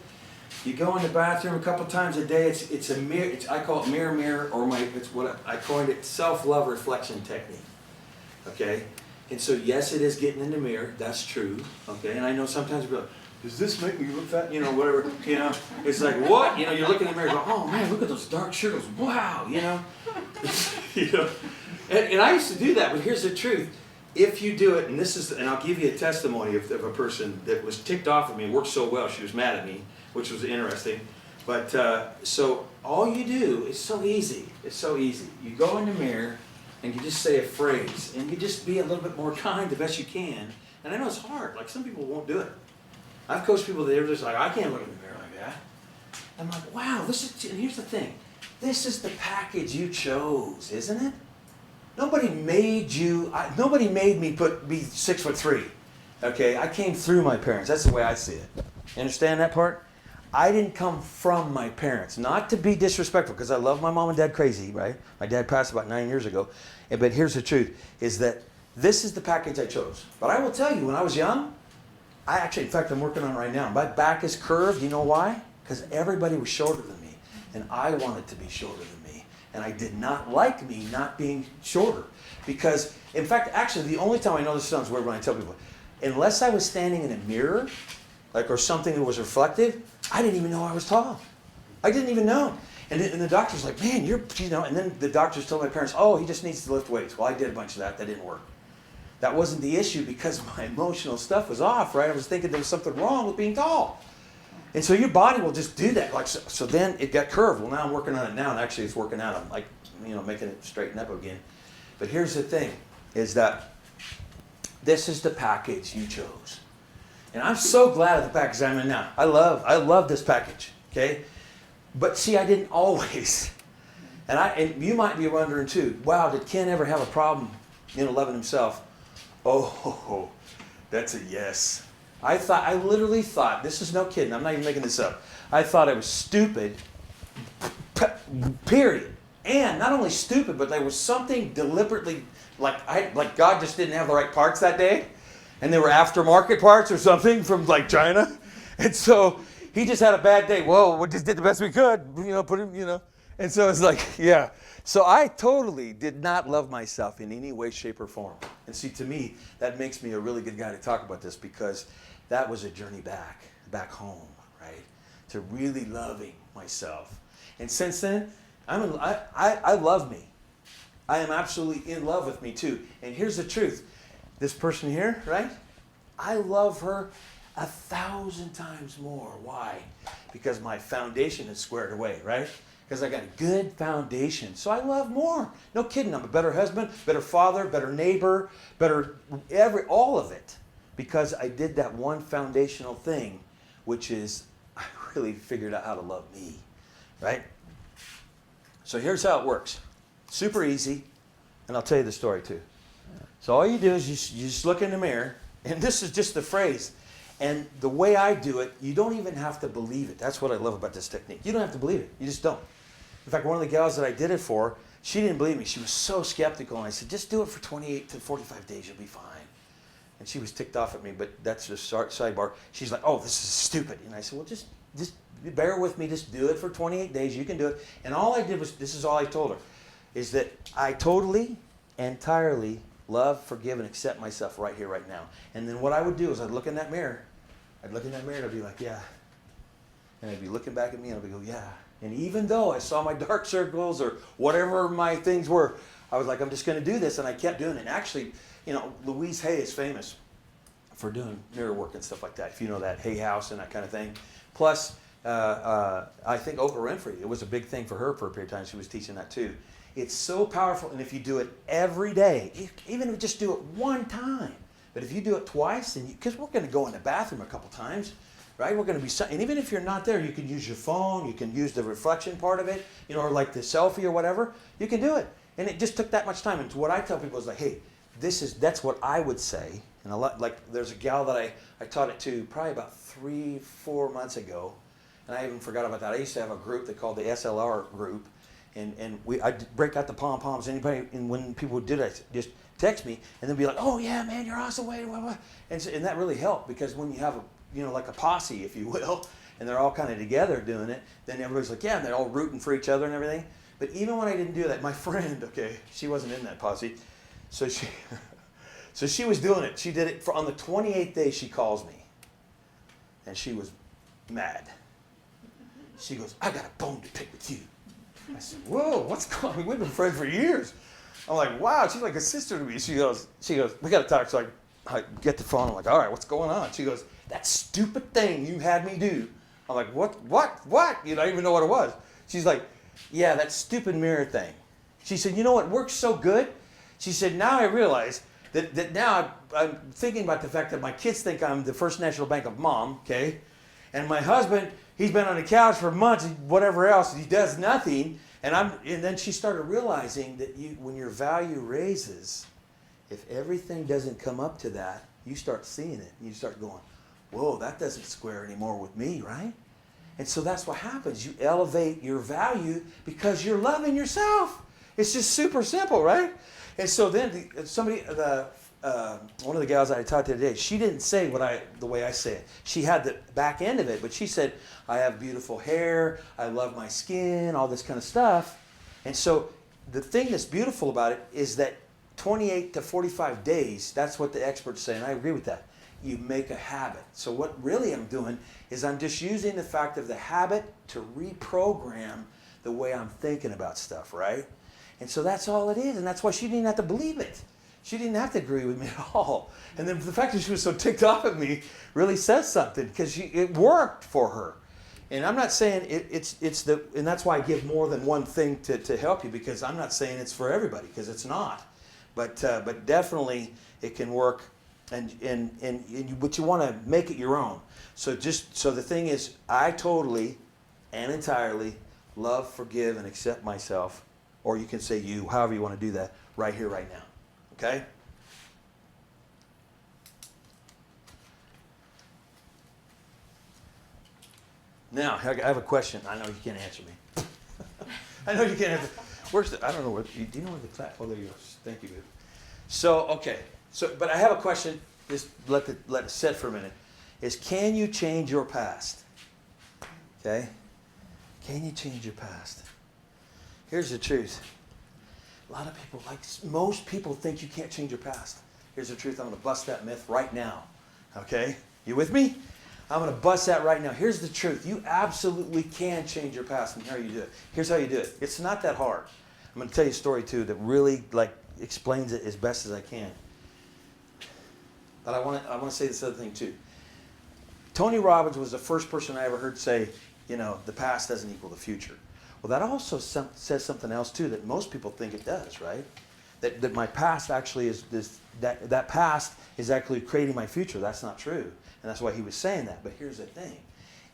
You go in the bathroom a couple times a day. It's a mirror. I call it mirror, or it's what I coined it, self-love reflection technique. Okay, and so yes, it is getting in the mirror. That's true. Okay, and I know sometimes people are like, does this make me look fat? You know, whatever. You know, it's like what? You know, you're looking in the mirror, and go, oh man, look at those dark circles. Wow. You know, you know. And I used to do that, but here's the truth. If you do it, and I'll give you a testimony of a person that was ticked off at me, worked so well, she was mad at me, which was interesting. But so all you do is so easy. It's so easy. You go in the mirror and you just say a phrase, and you just be a little bit more kind the best you can. And I know it's hard. Like some people won't do it. I've coached people that are just like, I can't look in the mirror like that. I'm like, wow, and here's the thing. This is the package you chose, isn't it? Nobody made me be 6'3". Okay, I came through my parents. That's the way I see it. You understand that part? I didn't come from my parents. Not to be disrespectful, because I love my mom and dad crazy, right? My dad passed about 9 years ago. But here's the truth, is that this is the package I chose. But I will tell you, when I was young, in fact, I'm working on it right now. My back is curved. You know why? Because everybody was shorter than me. And I wanted to be shorter than me. And I did not like me not being shorter. Because, in fact, actually, the only time I know this sounds weird when I tell people, unless I was standing in a mirror, or something that was reflective, I didn't even know I was tall. I didn't even know. And the doctor's like, man, and then the doctors told my parents, oh, he just needs to lift weights. Well, I did a bunch of that. That didn't work. That wasn't the issue because my emotional stuff was off, right? I was thinking there was something wrong with being tall. And so your body will just do that. So then it got curved. Well, now I'm working on it now, and actually it's working out. I'm making it straighten up again. But here's the thing, is that this is the package you chose. And I'm so glad of the package I'm in now. I love this package, okay? But see, I didn't always. And you might be wondering too, wow, did Ken ever have a problem, loving himself? Oh, that's a yes. I literally thought, this is no kidding, I'm not even making this up. I thought I was stupid, period. And not only stupid, but there was something deliberately, like God just didn't have the right parts that day. And they were aftermarket parts or something from China. And so he just had a bad day. Whoa, we just did the best we could, put him, And so it's like, yeah. So I totally did not love myself in any way, shape, or form. And see, to me, that makes me a really good guy to talk about this, because that was a journey back home, right? To really loving myself. And since then, I love me. I am absolutely in love with me too. And here's the truth. This person here, right? I love her 1,000 times more. Why? Because my foundation is squared away, right? Because I got a good foundation. So I love more. No kidding. I'm a better husband, better father, better neighbor, all of it. Because I did that one foundational thing, which is I really figured out how to love me, right? So here's how it works. Super easy. And I'll tell you the story too. So all you do is you just look in the mirror, and this is just the phrase. And the way I do it, you don't even have to believe it. That's what I love about this technique. You don't have to believe it. You just don't. In fact, one of the gals that I did it for, she didn't believe me. She was so skeptical. And I said, just do it for 28 to 45 days. You'll be fine. And she was ticked off at me, but that's just sidebar. She's like, oh, this is stupid. And I said, well, just bear with me. Just do it for 28 days. You can do it. And all I did was, this is all I told her, is that I totally, entirely love, forgive, and accept myself right here, right now. And then what I would do is I'd look in that mirror. And I'd be like, yeah. And I'd be looking back at me and I'd go, yeah. And even though I saw my dark circles or whatever my things were, I was like, I'm just going to do this. And I kept doing it. And actually, Louise Hay is famous for doing mirror work and stuff like that. If you know that, Hay House and that kind of thing. Plus, I think Oprah Winfrey, it was a big thing for her for a period of time. She was teaching that too. It's so powerful, and if you do it every day, even if you just do it one time, but if you do it twice, because we're going to go in the bathroom a couple times, right? We're going to be, and even if you're not there, you can use your phone, you can use the reflection part of it, or like the selfie or whatever, you can do it. And it just took that much time. And what I tell people is like, hey, that's what I would say. And there's a gal that I taught it to probably about 3-4 months ago. And I even forgot about that. I used to have a group they called the SLR group. And I'd break out the pom-poms. Anybody, and when people did it, just text me and then be like, oh yeah, man, you're awesome, blah, blah, blah. And that really helped, because when you have like a posse, if you will, and they're all kind of together doing it, then everybody's like, yeah, and they're all rooting for each other and everything. But even when I didn't do that, my friend, okay, she wasn't in that posse, so she was doing it. She did it on the 28th day. She calls me, and she was mad. She goes, I got a bone to pick with you. I said, whoa, what's going on? We've been friends for years. I'm like, wow, she's like a sister to me. She goes, we got to talk. So I get the phone. I'm like, all right, what's going on? She goes, that stupid thing you had me do. I'm like, what? I didn't even know what it was. She's like, yeah, that stupid mirror thing. She said, you know what works so good? She said, now I realize that now I'm thinking about the fact that my kids think I'm the First National Bank of Mom, okay? And my husband, he's been on the couch for months, whatever else, he does nothing. And then she started realizing that when your value raises, if everything doesn't come up to that, you start seeing it. And you start going, whoa, that doesn't square anymore with me, right? And so that's what happens. You elevate your value because you're loving yourself. It's just super simple, right? And so then one of the gals I taught today, she didn't say the way I say it. She had the back end of it, but she said, I have beautiful hair, I love my skin, all this kind of stuff. And so the thing that's beautiful about it is that 28 to 45 days, that's what the experts say, and I agree with that. You make a habit. So what really I'm doing is I'm just using the fact of the habit to reprogram the way I'm thinking about stuff, right? And so that's all it is, and that's why she didn't have to believe it. She didn't have to agree with me at all. And then the fact that she was so ticked off at me really says something, because it worked for her. And I'm not saying and that's why I give more than one thing to help you, because I'm not saying it's for everybody, because it's not. But definitely it can work, but you want to make it your own. So the thing is, I totally and entirely love, forgive, and accept myself, or you can say you, however you want to do that, right here, right now. Okay? Now, I have a question. I know you can't answer me. I know you can't answer. I don't know where, do you know where the class, oh, there you go. Thank you, babe. So, okay. But I have a question. Just let it sit for a minute. Can you change your past? Okay? Can you change your past? Here's the truth. A lot of people, most people think you can't change your past. Here's the truth. I'm going to bust that myth right now. Okay? You with me? I'm going to bust that right now. Here's the truth. You absolutely can change your past, and here you do it. Here's how you do it. It's not that hard. I'm going to tell you a story, too, that really explains it as best as I can. But I want to say this other thing, too. Tony Robbins was the first person I ever heard say, the past doesn't equal the future. Well, that also says something else, too, that most people think it does, right? That my past actually is that past is actually creating my future. That's not true. And that's why he was saying that. But here's the thing.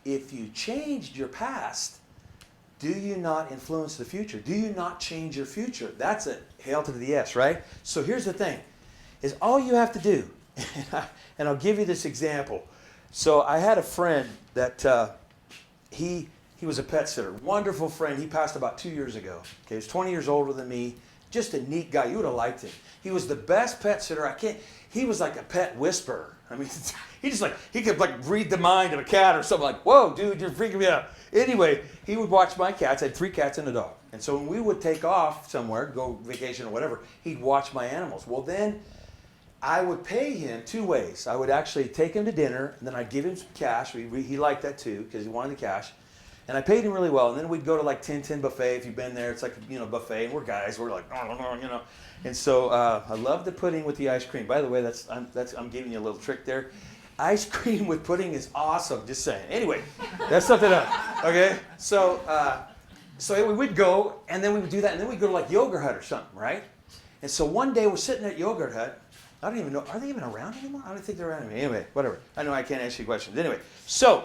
If you changed your past, do you not influence the future? Do you not change your future? That's a hail to the yes, right? So here's the thing, is all you have to do, and I'll give you this example. So I had a friend that he was a pet sitter. Wonderful friend. He passed about 2 years ago. Okay, he was 20 years older than me. Just a neat guy. You would have liked him. He was the best pet sitter. He was like a pet whisperer. I mean, he could read the mind of a cat or something, like, whoa, dude, you're freaking me out. Anyway, he would watch my cats. I had 3 cats and a dog. And so when we would take off somewhere, go vacation or whatever, he'd watch my animals. Well, then I would pay him 2 ways. I would actually take him to dinner, and then I'd give him some cash. He liked that too, because he wanted the cash. And I paid him really well. And then we'd go to 1010 buffet. If you've been there, it's like, buffet. And we're guys. We're like, And so I love the pudding with the ice cream. By the way, I'm giving you a little trick there. Ice cream with pudding is awesome. Just saying. Anyway, that's something else. Okay? So we'd go, and then we would do that. And then we'd go to Yogurt Hut or something, right? And so one day we're sitting at Yogurt Hut. I don't even know. Are they even around anymore? I don't think they're around anymore. Anyway, whatever. I know I can't ask you questions. Anyway, so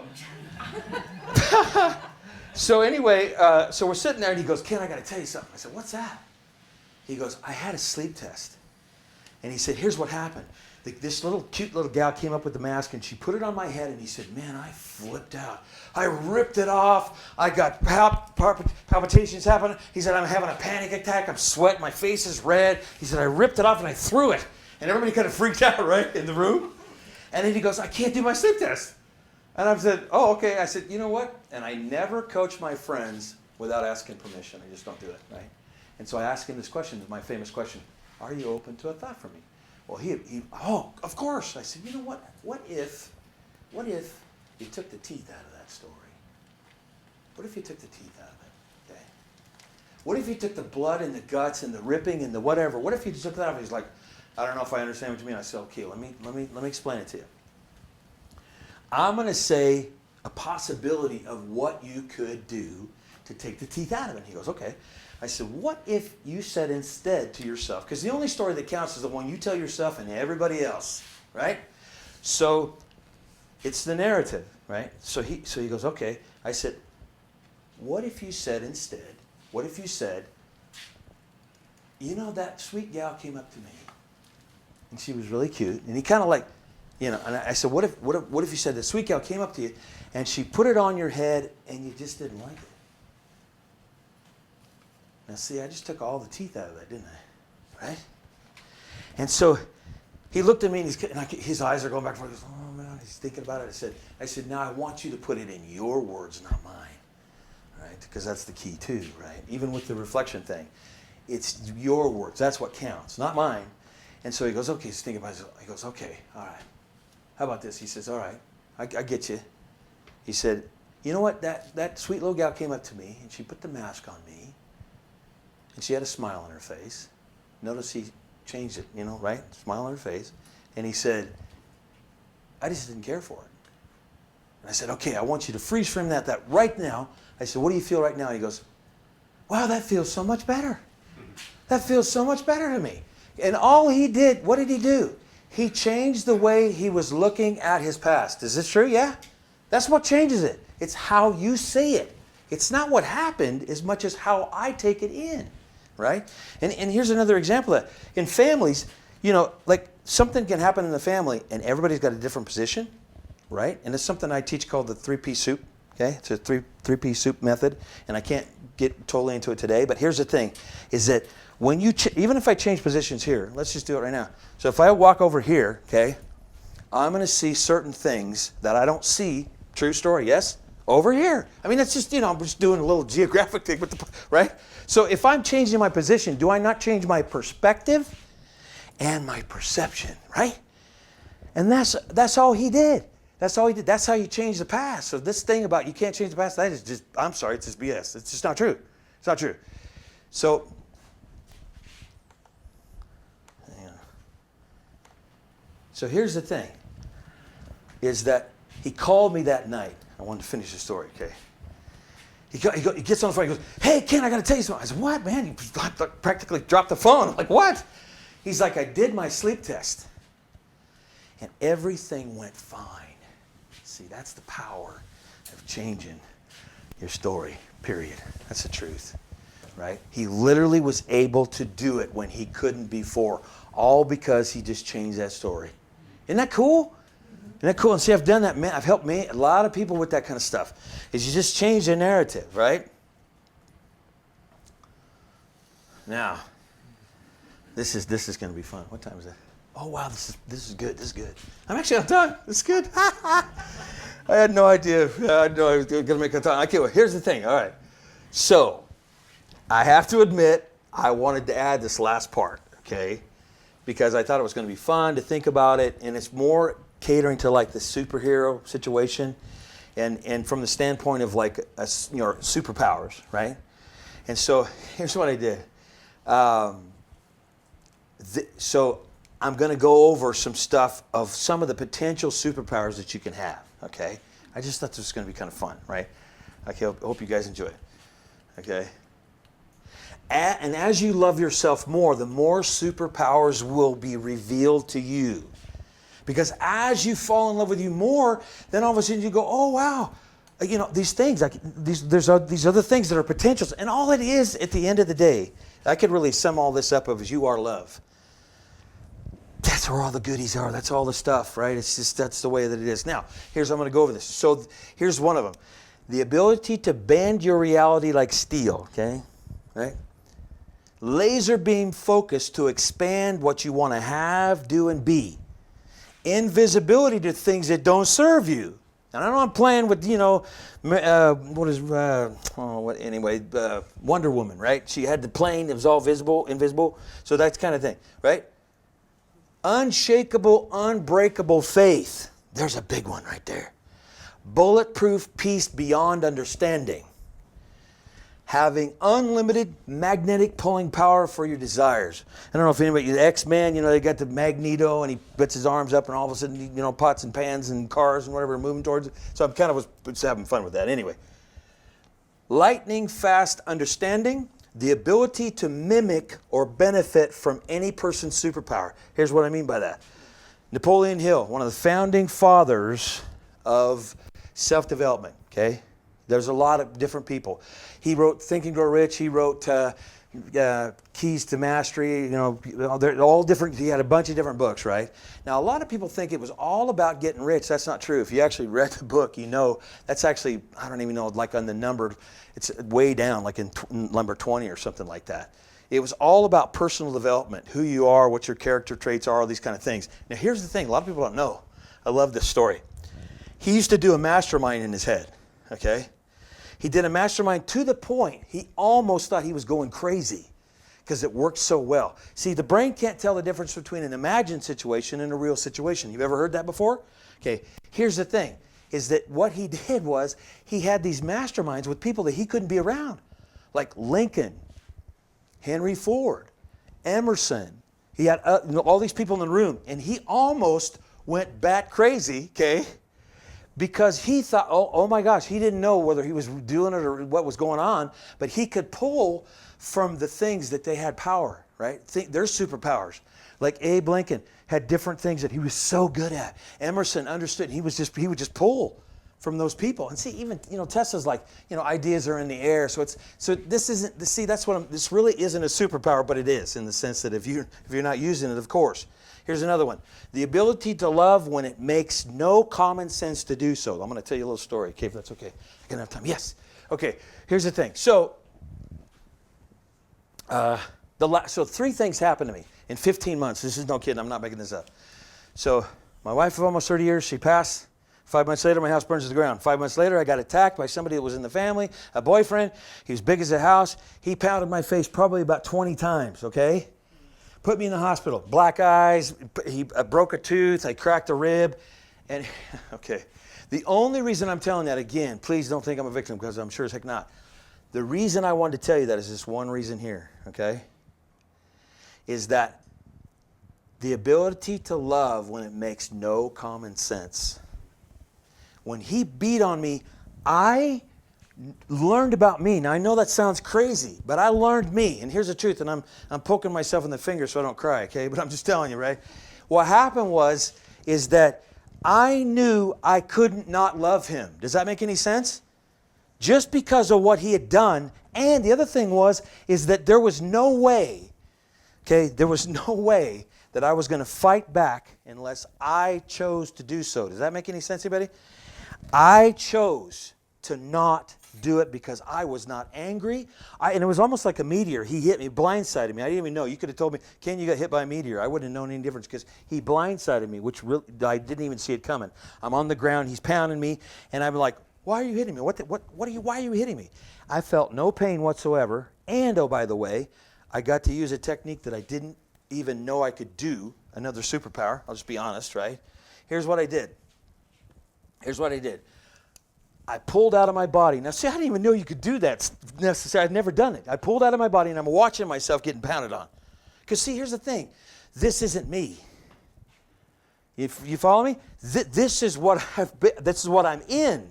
so we're sitting there, and he goes, Ken, I got to tell you something. I said, what's that? He goes, I had a sleep test. And he said, here's what happened. This cute little gal came up with the mask and she put it on my head and he said, man, I flipped out. I ripped it off. I got palpitations happening. He said, I'm having a panic attack. I'm sweating. My face is red. He said, I ripped it off and I threw it. And everybody kind of freaked out, right, in the room. And then he goes, I can't do my sleep test. And I said, oh, okay. I said, you know what? And I never coach my friends without asking permission. I just don't do it, right? And so I asked him this question, my famous question, are you open to a thought from me? Well, oh, of course. I said, you know what? What if you took the teeth out of that story? What if you took the teeth out of it? Okay. What if you took the blood and the guts and the ripping and the whatever? What if you took that out? He's like, I don't know if I understand what you mean. I said, okay, let me explain it to you. I'm going to say a possibility of what you could do to take the teeth out of it. He goes, okay. I said, what if you said instead to yourself, because the only story that counts is the one you tell yourself and everybody else, right? So it's the narrative, right? So he goes, okay. I said, what if you said instead, what if you said, you know, that sweet gal came up to me and she was really cute, and he kind of like, you know, and I said, what if you said the sweet gal came up to you and she put it on your head and you just didn't like it? Now, see, I just took all the teeth out of that, didn't I? Right? And so he looked at me, and his eyes are going back and forth. He goes, oh, man, he's thinking about it. I said, now I want you to put it in your words, not mine. Right? Because that's the key, too, right? Even with the reflection thing. It's your words. That's what counts, not mine. And so he goes, okay, he's thinking about it. He goes, okay, all right. How about this? He says, all right, I get you. He said, you know what? That sweet little gal came up to me, and she put the mask on me. And she had a smile on her face. Notice he changed it, you know, right? Smile on her face. And he said, I just didn't care for it. And I said, okay, I want you to freeze frame that right now. I said, what do you feel right now? And he goes, wow, that feels so much better. That feels so much better to me. And all he did, what did he do? He changed the way he was looking at his past. Is this true? Yeah? That's what changes it. It's how you see it. It's not what happened as much as how I take it in. Right? And here's another example of that. In families, you know, like something can happen in the family and everybody's got a different position, right? And it's something I teach called the 3P soup, okay? It's a 3P soup method, and I can't get totally into it today, but here's the thing, is that when you, even if I change positions here, let's just do it right now. So if I walk over here, okay, I'm going to see certain things that I don't see, true story, yes? Over here. I mean, that's just, you know, I'm just doing a little geographic thing with the, right? So if I'm changing my position, do I not change my perspective and my perception, right? And that's all he did. That's all he did. That's how you change the past. So this thing about you can't change the past, that is just, I'm sorry, it's just BS. It's just not true. It's not true. So, hang on. So here's the thing, is that he called me that night. I wanted to finish the story, okay? He gets on the phone, he goes, hey, Ken, I got to tell you something. I said, what, man? You practically dropped the phone. I'm like, what? He's like, I did my sleep test, and everything went fine. See, that's the power of changing your story, period. That's the truth, right? He literally was able to do it when he couldn't before, all because he just changed that story. Isn't that cool? Isn't that cool? And see, I've done that, man. I've helped a lot of people with that kind of stuff. Is you just change the narrative, right? Now, this is going to be fun. What time is that? Oh wow, this is good. This is good. I'm actually on time. This is good. I had no idea. I know I was going to make a time. I can't wait. Here's the thing. All right. So, I have to admit, I wanted to add this last part, okay? Because I thought it was going to be fun to think about it, and it's more catering to like the superhero situation, and from the standpoint of like superpowers, right? And so here's what I did. So I'm going to go over some stuff of some of the potential superpowers that you can have. Okay, I just thought this was going to be kind of fun, right? Okay, I hope you guys enjoy it. Okay. And as you love yourself more, the more superpowers will be revealed to you. Because as you fall in love with you more, then all of a sudden you go, oh wow, these things, there's these other things that are potentials. And all it is at the end of the day, I could really sum all this up as you are love. That's where all the goodies are. That's all the stuff, right? It's just, that's the way that it is. Now, I'm going to go over this. So here's one of them. The ability to bend your reality like steel, okay? Right? Laser beam focus to expand what you want to have, do, and be. Invisibility to things that don't serve you. And I know I'm playing with, Wonder Woman, right? She had the plane, it was all invisible. So that's kind of thing, right? Unshakable, unbreakable faith. There's a big one right there. Bulletproof peace beyond understanding. Having unlimited magnetic pulling power for your desires. I don't know if anybody, the X-Men, they got the Magneto and he puts his arms up and all of a sudden, pots and pans and cars and whatever are moving towards it. So I'm kind of was having fun with that anyway. Lightning fast understanding. The ability to mimic or benefit from any person's superpower. Here's what I mean by that. Napoleon Hill, one of the founding fathers of self-development, okay? There's a lot of different people. He wrote Think and Grow Rich. He wrote Keys to Mastery. They're all different. He had a bunch of different books, right? Now, a lot of people think it was all about getting rich. That's not true. If you actually read the book, that's actually, I don't even know, like on the number, it's way down, like in number 20 or something like that. It was all about personal development, who you are, what your character traits are, all these kind of things. Now, here's the thing. A lot of people don't know. I love this story. He used to do a mastermind in his head, okay? He did a mastermind to the point he almost thought he was going crazy because it worked so well. See, the brain can't tell the difference between an imagined situation and a real situation. You've ever heard that before? Okay, here's the thing, is that what he did was he had these masterminds with people that he couldn't be around, like Lincoln, Henry Ford, Emerson. He had all these people in the room, and he almost went bat crazy, okay? Because he thought, oh my gosh, he didn't know whether he was doing it or what was going on, but he could pull from the things that they had power, right? There's superpowers. Like Abe Lincoln had different things that he was so good at. Emerson understood. He would just pull from those people. And see, even Tesla's like, ideas are in the air. This really isn't a superpower, but it is in the sense that if you're not using it, of course. Here's another one. The ability to love when it makes no common sense to do so. I'm going to tell you a little story, okay, if that's okay. I can have time. Yes. Okay, here's the thing. So, so 3 things happened to me in 15 months. This is no kidding. I'm not making this up. So, my wife of almost 30 years, she passed. 5 months later, my house burns to the ground. 5 months later, I got attacked by somebody that was in the family, a boyfriend. He was big as a house. He pounded my face probably about 20 times, okay? Put me in the hospital. Black eyes. He broke a tooth. I cracked a rib. And, okay. The only reason I'm telling that, again, please don't think I'm a victim because I'm sure as heck not. The reason I wanted to tell you that is this one reason here, okay? Is that the ability to love when it makes no common sense. When he beat on me, I learned about me. Now, I know that sounds crazy, but I learned me. And here's the truth, and I'm poking myself in the finger so I don't cry, okay? But I'm just telling you, right? What happened is that I knew I couldn't not love him. Does that make any sense? Just because of what he had done. And the other thing is that there was no way, okay? There was no way that I was going to fight back unless I chose to do so. Does that make any sense, anybody? I chose to not do it because I was not angry. And it was almost like a meteor. He hit me, blindsided me. I didn't even know. You could have told me, Ken, you got hit by a meteor. I wouldn't have known any difference because he blindsided me, which really, I didn't even see it coming. I'm on the ground. He's pounding me. And I'm like, why are you hitting me? Why are you hitting me? I felt no pain whatsoever. And, oh, by the way, I got to use a technique that I didn't even know I could do. Another superpower. I'll just be honest, right? Here's what I did. I pulled out of my body. Now, see, I didn't even know you could do that necessarily. I'd never done it. I pulled out of my body, and I'm watching myself getting pounded on. Because, see, here's the thing. This isn't me. If you follow me? This is what this is what I'm in.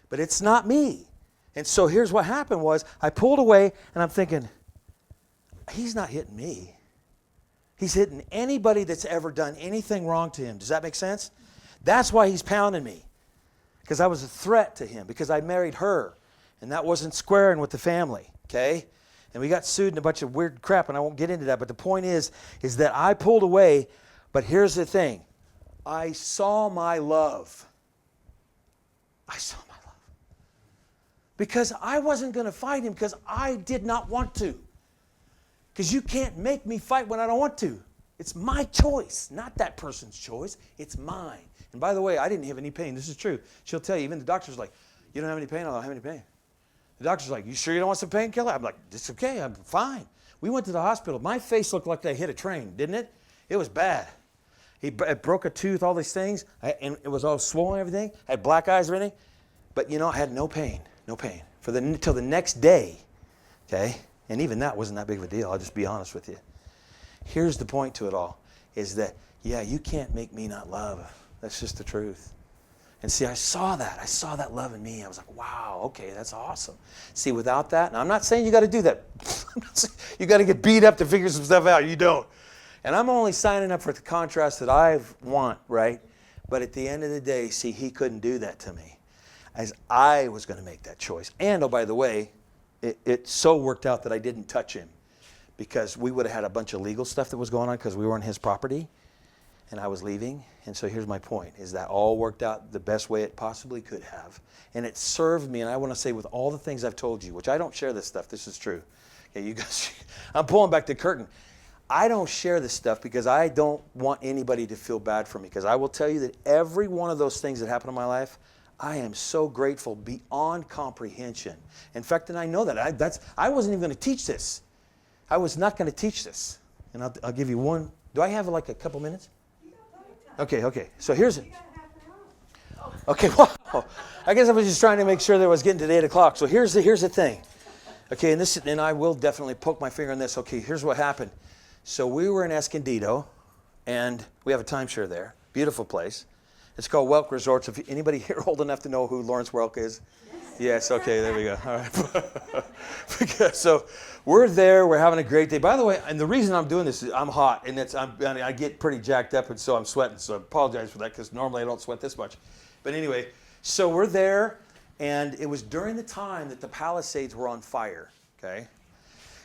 But it's not me. And so here's what happened was I pulled away, and I'm thinking, he's not hitting me. He's hitting anybody that's ever done anything wrong to him. Does that make sense? That's why he's pounding me. because I was a threat to him, because I married her, and that wasn't squaring with the family, okay? And we got sued and a bunch of weird crap, and I won't get into that, but the point is that I pulled away, but here's the thing. I saw my love. I saw my love. Because I wasn't going to fight him because I did not want to. Because you can't make me fight when I don't want to. It's my choice, not that person's choice. It's mine. And by the way, I didn't have any pain. This is true. She'll tell you, even the doctor's like, you don't have any pain? I don't have any pain. The doctor's like, you sure you don't want some painkiller? I'm like, it's okay. I'm fine. We went to the hospital. My face looked like they hit a train, didn't it? It was bad. He broke a tooth, all these things, and it was all swollen and everything. I had black eyes and everything. But, I had no pain, till the next day, okay? And even that wasn't that big of a deal. I'll just be honest with you. Here's the point to it all, is that, you can't make me not love. That's just the truth. And see, I saw that love in me. I was like, wow, okay, that's awesome. See, without that, and I'm not saying you got to do that. You got to get beat up to figure some stuff out. You don't. And I'm only signing up for the contrast that I want, right? But at the end of the day, see, he couldn't do that to me, as I was going to make that choice. And, oh, by the way, it so worked out that I didn't touch him, because we would have had a bunch of legal stuff that was going on because we were on his property. And I was leaving. And so here's my point, is that all worked out the best way it possibly could have. And it served me, and I want to say with all the things I've told you, which I don't share this stuff, this is true. Okay, you guys, I'm pulling back the curtain. I don't share this stuff because I don't want anybody to feel bad for me, because I will tell you that every one of those things that happened in my life, I am so grateful beyond comprehension. In fact, and I know that. I wasn't even going to teach this. I was not going to teach this. And I'll give you one. Do I have like a couple minutes? Okay. So here's it. Okay, well, I guess I was just trying to make sure that I was getting to the 8 o'clock. So here's the thing. Okay, and I will definitely poke my finger on this. Okay, here's what happened. So we were in Escondido, and we have a timeshare there. Beautiful place. It's called Welk Resorts. If anybody here old enough to know who Lawrence Welk is? Yes, okay, there we go. All right. So we're there, we're having a great day. By the way, and the reason I'm doing this is I'm hot, and I get pretty jacked up, and so I'm sweating. So I apologize for that, because normally I don't sweat this much. But anyway, so we're there, and it was during the time that the Palisades were on fire, okay?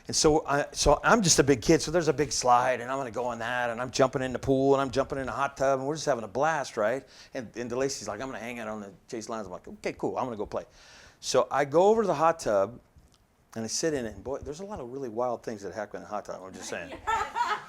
And so I'm just a big kid, so there's a big slide, and I'm going to go on that, and I'm jumping in the pool, and I'm jumping in a hot tub, and we're just having a blast, right? And DeLacy's like, I'm going to hang out on the chase lines. I'm like, okay, cool, I'm going to go play. So I go over to the hot tub, and I sit in it, and boy, there's a lot of really wild things that happen in a hot tub, I'm just saying.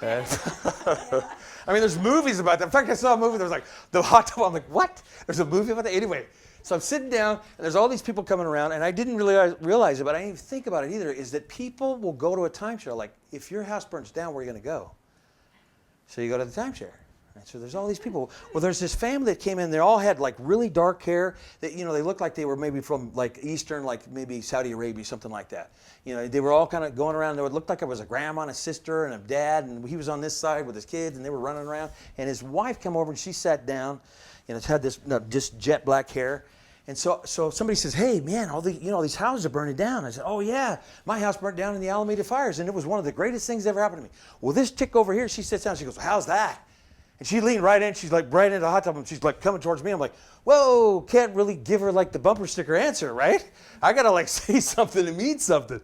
I mean, there's movies about that. In fact, I saw a movie that was like, the hot tub, I'm like, what? There's a movie about that? Anyway, so I'm sitting down, and there's all these people coming around, and I didn't really realize it, but I didn't even think about it either, is that people will go to a timeshare, like, if your house burns down, where are you going to go? So you go to the timeshare. Right? So there's all these people. Well, there's this family that came in. They all had like really dark hair. That, they looked like they were maybe from like Eastern, like maybe Saudi Arabia, something like that. They were all kind of going around. It looked like it was a grandma and a sister and a dad, and he was on this side with his kids, and they were running around. And his wife came over, and she sat down. Had this just jet black hair. And so somebody says, hey, man, these houses are burning down. I said, oh, yeah, my house burnt down in the Alameda fires, and it was one of the greatest things that ever happened to me. Well, this chick over here, she sits down, she goes, well, how's that? And she leaned right in, she's like right into the hot tub, and she's like coming towards me. I'm like, whoa, can't really give her like the bumper sticker answer, right? I got to like say something to mean something.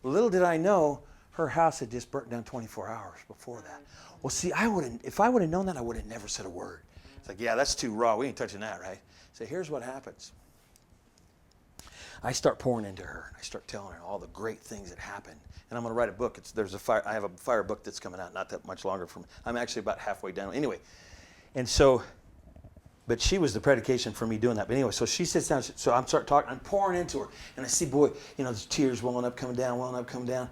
Little did I know, her house had just burnt down 24 hours before that. Well, see, if I would have known that, I would have never said a word. It's like, yeah, that's too raw. We ain't touching that, right? So here's what happens. I start pouring into her. I start telling her all the great things that happened. And I'm going to write a book. I have a fire book that's coming out not that much longer from. I'm actually about halfway done. Anyway, and so, but she was the predication for me doing that. But anyway, so she sits down. So I'm start talking. I'm pouring into her, and I see, boy, there's tears welling up, coming down.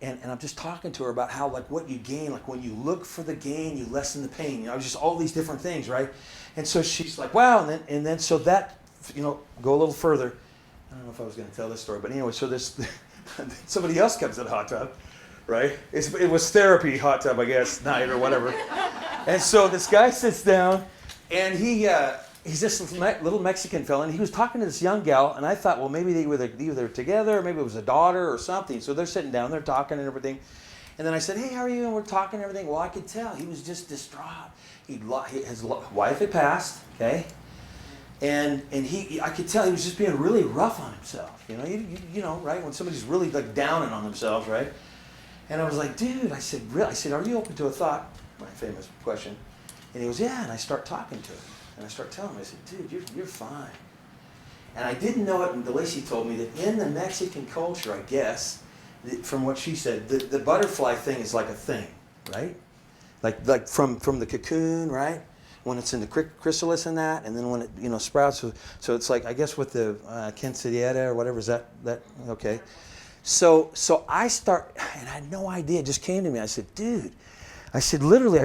And I'm just talking to her about how, like, what you gain, like when you look for the gain, you lessen the pain. Just all these different things, right? And so she's like, wow. And then so that, go a little further. I don't know if I was going to tell this story, but anyway, so this somebody else comes in the hot tub, right? It was therapy hot tub, I guess, night or whatever. And so this guy sits down, and he's this little Mexican fella, and he was talking to this young gal, and I thought, well, maybe they were either together, or maybe it was a daughter or something. So they're sitting down, they're talking and everything. And then I said, hey, how are you? And we're talking and everything. Well, I could tell he was just distraught. His wife had passed, okay? And I could tell he was just being really rough on himself. You know, right? When somebody's really like downing on themselves, right? And I was like, dude, I said, are you open to a thought? My famous question. And he goes, yeah. And I start talking to him. And I start telling him, I said, dude, you're fine. And I didn't know it until Lacey told me that in the Mexican culture, I guess, from what she said, the butterfly thing is like a thing, right? Like from the cocoon, right? When it's in the chrysalis and that, and then when it sprouts. So it's like, I guess with the quinceañera or whatever, is that okay? So I start, and I had no idea. It just came to me. I said, dude, literally,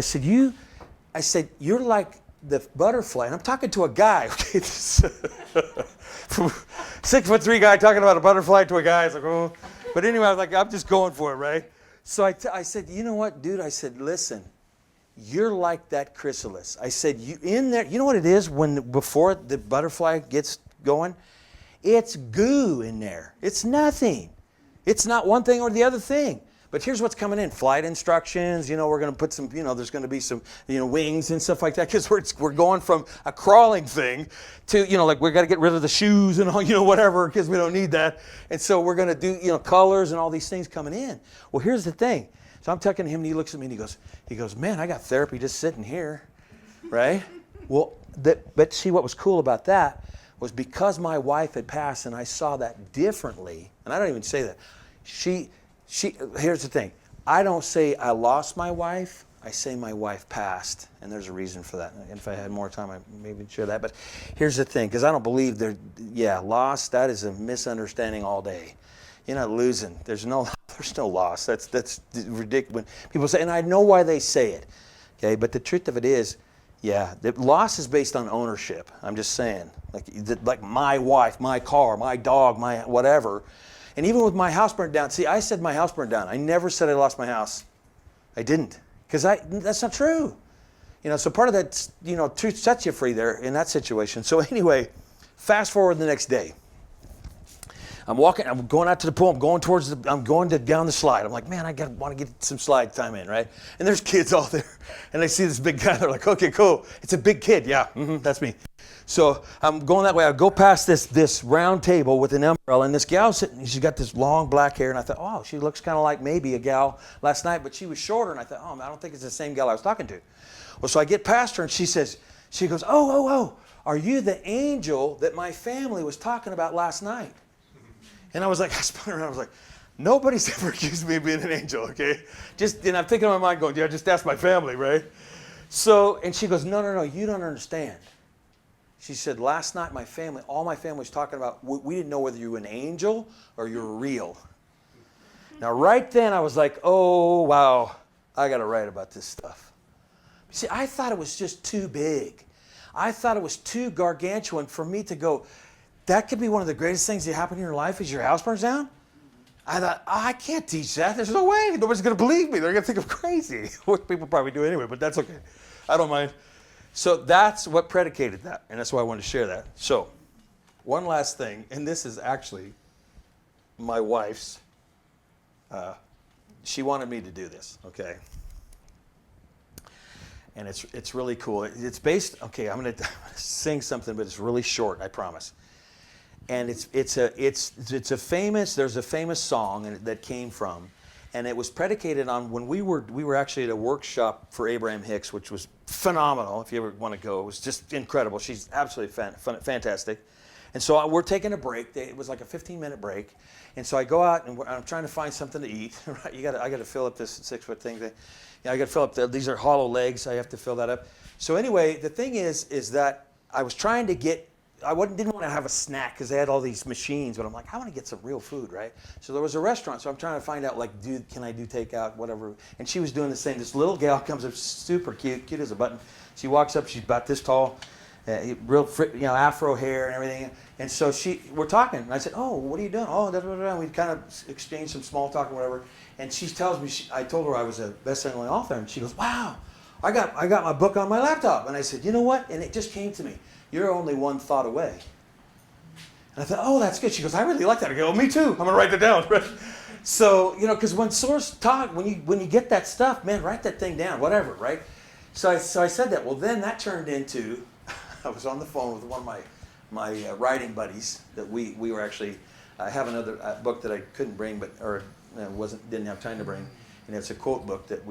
you're like the butterfly. And I'm talking to a guy, okay? 6'3" guy talking about a butterfly to a guy. It's like, oh. But anyway, I was like, I'm just going for it, right? So I said, you know what, dude? I said, listen. You're like that chrysalis. I said, you in there, you know what it is before the butterfly gets going? It's goo in there. It's nothing. It's not one thing or the other thing. But here's what's coming in. Flight instructions, we're going to put some, there's going to be some, wings and stuff like that, because we're going from a crawling thing to, like we're got to get rid of the shoes and all, whatever, because we don't need that. And so we're going to do, colors and all these things coming in. Well, here's the thing. So I'm talking to him, and he looks at me, and he goes, man, I got therapy just sitting here, right? Well, but see, what was cool about that was because my wife had passed, and I saw that differently, and I don't even say that. Here's the thing. I don't say I lost my wife. I say my wife passed, and there's a reason for that. And if I had more time, I'd maybe share that. But here's the thing, because I don't believe lost, that is a misunderstanding all day. You're not losing. There's no loss. That's ridiculous. When people say, and I know why they say it, okay? But the truth of it is, the loss is based on ownership. I'm just saying, like my wife, my car, my dog, my whatever, and even with my house burned down. See, I said my house burned down. I never said I lost my house. I didn't, because that's not true. So part of that, truth sets you free there in that situation. So anyway, fast forward the next day. I'm going out to the pool, I'm going down the slide. I'm like, man, I want to get some slide time in, right? And there's kids all there. And they see this big guy, they're like, okay, cool. It's a big kid, yeah, that's me. So I'm going that way. I go past this round table with an umbrella, and this gal sitting, she's got this long black hair, and I thought, oh, she looks kind of like maybe a gal last night, but she was shorter, and I thought, oh, I don't think it's the same gal I was talking to. Well, so I get past her, and she goes, oh, are you the angel that my family was talking about last night? And I was like, I spun around, I was like, nobody's ever accused me of being an angel, okay? And I'm thinking in my mind going, yeah, just ask my family, right? So, and she goes, no, you don't understand. She said, last night all my family was talking about, we didn't know whether you were an angel or you were real. Now, right then, I was like, oh, wow, I got to write about this stuff. See, I thought it was just too big. I thought it was too gargantuan for me to go, that could be one of the greatest things that happen in your life is your house burns down? I thought, I can't teach that. There's no way. Nobody's going to believe me. They're going to think I'm crazy, which people probably do anyway, but that's okay. I don't mind. So that's what predicated that, and that's why I wanted to share that. So one last thing, and this is actually my wife's. She wanted me to do this, okay? And it's really cool. It's based, okay, I'm going to sing something, but it's really short, I promise. And there's a famous song that came from, and it was predicated on when we were actually at a workshop for Abraham Hicks, which was phenomenal. If you ever want to go, it was just incredible. She's absolutely fantastic. And so we're taking a break. It was like a 15-minute break, and so I go out and I'm trying to find something to eat. Right? I got to fill up this 6-foot thing. I got to fill up. These are hollow legs. I have to fill that up. So anyway, the thing is that I was trying to get. Didn't want to have a snack because they had all these machines, but I'm like, I want to get some real food, right? So there was a restaurant, so I'm trying to find out, can I do takeout, whatever. And she was doing the same. This little gal comes up, super cute as a button. She walks up, she's about this tall, real, afro hair and everything. And so we're talking, and I said, oh, what are you doing? Oh, da, da, da. We kind of exchanged some small talk or whatever. And she tells me, I told her I was a best-selling author, and she goes, wow, I got my book on my laptop. And I said, you know what? And it just came to me. You're only one thought away. And I thought, oh, that's good. She goes, I really like that. I go, me too. I'm going to write that down. Right? So, because when source talk, when you get that stuff, man, write that thing down, whatever, right? So I said that. Well, then that turned into, I was on the phone with one of my writing buddies that we were actually. I have another book that I couldn't bring, didn't have time to bring, and it's a quote book that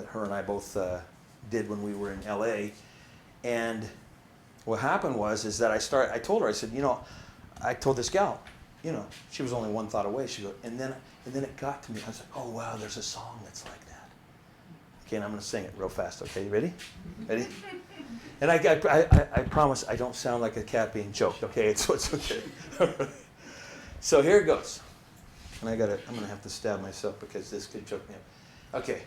her and I both did when we were in L.A. And what happened is that I told her, I said, I told this gal, she was only one thought away. She goes, and then it got to me. I was like, oh wow, there's a song that's like that. Okay, and I'm going to sing it real fast. Okay, you ready? Ready? And I promise I don't sound like a cat being choked. Okay, it's okay. So here it goes. And I'm going to have to stab myself because this could choke me up. Okay.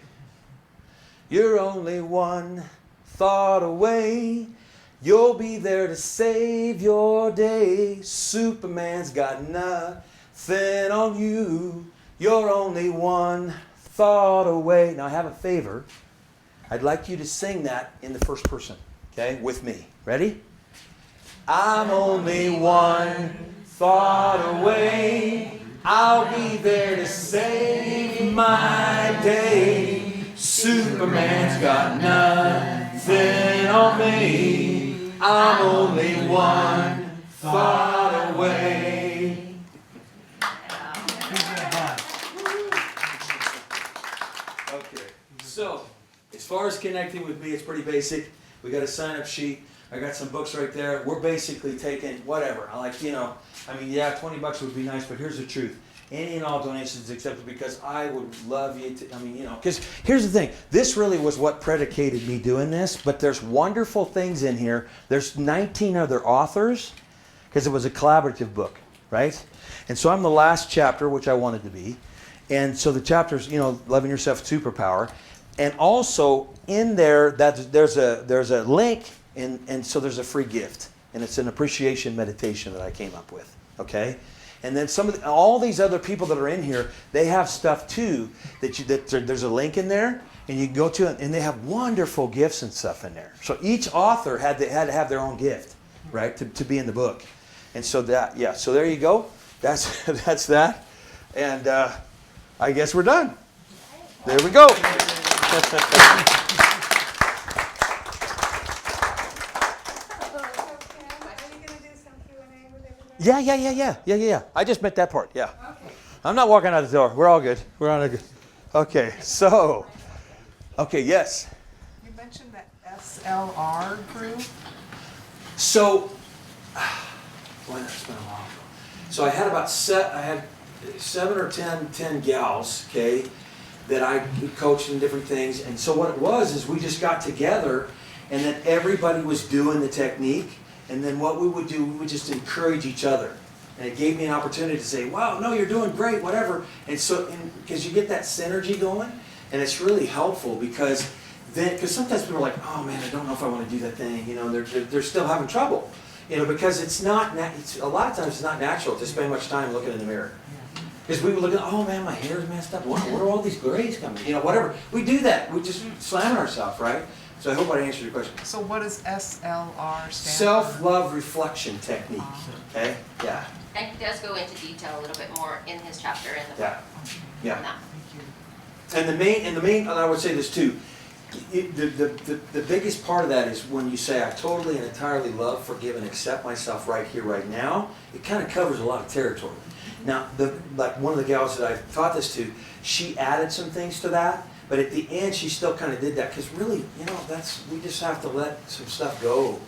You're only one thought away. You'll be there to save your day. Superman's got nothing on you. You're only one thought away. Now I have a favor. I'd like you to sing that in the first person, okay, with me. Ready? I'm only one thought away. I'll be there to save my day. Superman's got nothing on me. I'm only one thought away. Okay, so as far as connecting with me, it's pretty basic. We got a sign-up sheet. I got some books right there. We're basically taking whatever. Yeah, $20 would be nice, but here's the truth. Any and all donations accepted because I would love you to, because here's the thing. This really was what predicated me doing this, but there's wonderful things in here. There's 19 other authors because it was a collaborative book, right? And so I'm the last chapter, which I wanted to be. And so the chapter's, loving yourself, superpower. And also in there, there's a link, and so there's a free gift. And it's an appreciation meditation that I came up with, okay? And then all these other people that are in here, they have stuff too there's a link in there, and you can go to it, and they have wonderful gifts and stuff in there. So each author had to have their own gift, right, to be in the book. And so so there you go. That's that. And I guess we're done. There we go. Yeah. I just meant that part. Yeah. Okay. I'm not walking out the door. We're all good. We're on a good. Okay. So. Okay. Yes. You mentioned that SLR group. So. Boy, that's been a while ago. So I had I had 7 or 10 gals. Okay. That I coached in different things, and so what it was is we just got together, and then everybody was doing the technique. And then what we would do, we would just encourage each other. And it gave me an opportunity to say, wow, no, you're doing great, whatever. And so, because you get that synergy going, and it's really helpful because sometimes people are like, oh man, I don't know if I want to do that thing. They're still having trouble. Because it's not, a lot of times it's not natural to spend much time looking in the mirror. Because we were looking, oh man, my hair's messed up. What are all these grays coming? Whatever. We do that. We just slam ourselves, right? So I hope I answered your question. So what does SLR stand for? Self-love reflection technique. Okay? Yeah. And he does go into detail a little bit more in his chapter in the book. Yeah. On that. Thank you. And the main, and I would say this too, the biggest part of that is when you say, I totally and entirely love, forgive, and accept myself right here, right now, it kind of covers a lot of territory. Now, like one of the gals that I taught this to, she added some things to that. But at the end, she still kind of did that because really, we just have to let some stuff go.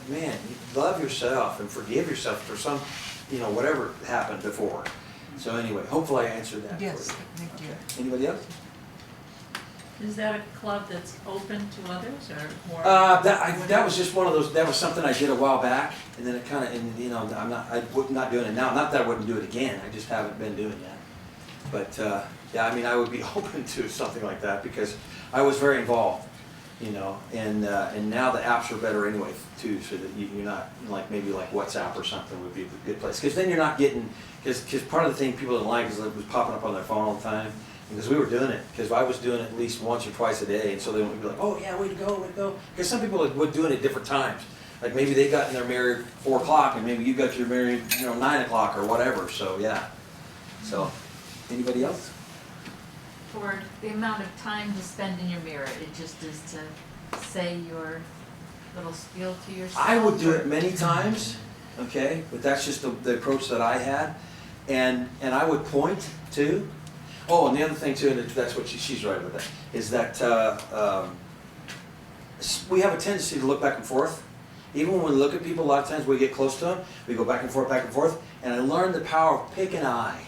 Man, you love yourself and forgive yourself for some, whatever happened before. So anyway, hopefully I answered that. Yes, thank you. Anybody else? Is that a club that's open to others or more? That was just one of those. That was something I did a while back, and then it kind of, I'm not doing it now. Not that I wouldn't do it again. I just haven't been doing that. But I would be open to something like that because I was very involved, and now the apps are better anyway too, so that you're not maybe like WhatsApp or something would be a good place because then you're not getting because part of the thing people didn't like is it was popping up on their phone all the time because we were doing it because I was doing it at least once or twice a day, and so they would be like, oh yeah, way to go, because some people would do it at different times. Like maybe they got in their married 4 o'clock and maybe you got your married 9 o'clock or whatever. So yeah, so. Anybody else? For the amount of time to spend in your mirror, it just is to say your little spiel to yourself? I would do it many times, okay? But that's just the approach that I had. And I would point to, oh, and the other thing too, and that's what she's right with that, is that we have a tendency to look back and forth. Even when we look at people, a lot of times we get close to them, we go back and forth, and I learned the power of pick an eye.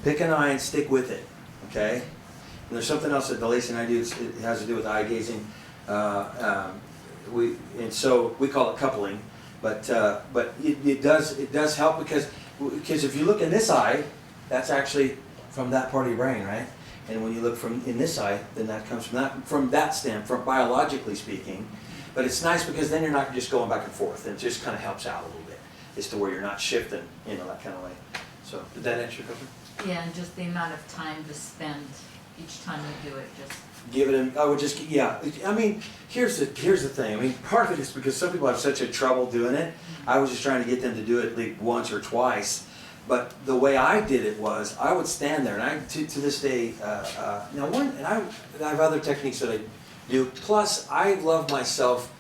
Pick an eye and stick with it, okay? And there's something else that Delacey and I do, it has to do with eye gazing. So we call it coupling, but it does help because if you look in this eye, that's actually from that part of your brain, right? And when you look from in this eye, then that comes from that stem, from biologically speaking. But it's nice because then you're not just going back and forth, and it just kind of helps out a little bit, as to where you're not shifting, that kind of way. So did that answer your question? Yeah, and just the amount of time to spend each time you do it, just. Give it I would just, yeah. I mean, here's the thing. I mean, part of it is because some people have such a trouble doing it. I was just trying to get them to do it like once or twice. But the way I did it was, I would stand there, and to this day, I have other techniques that I do. Plus, I love myself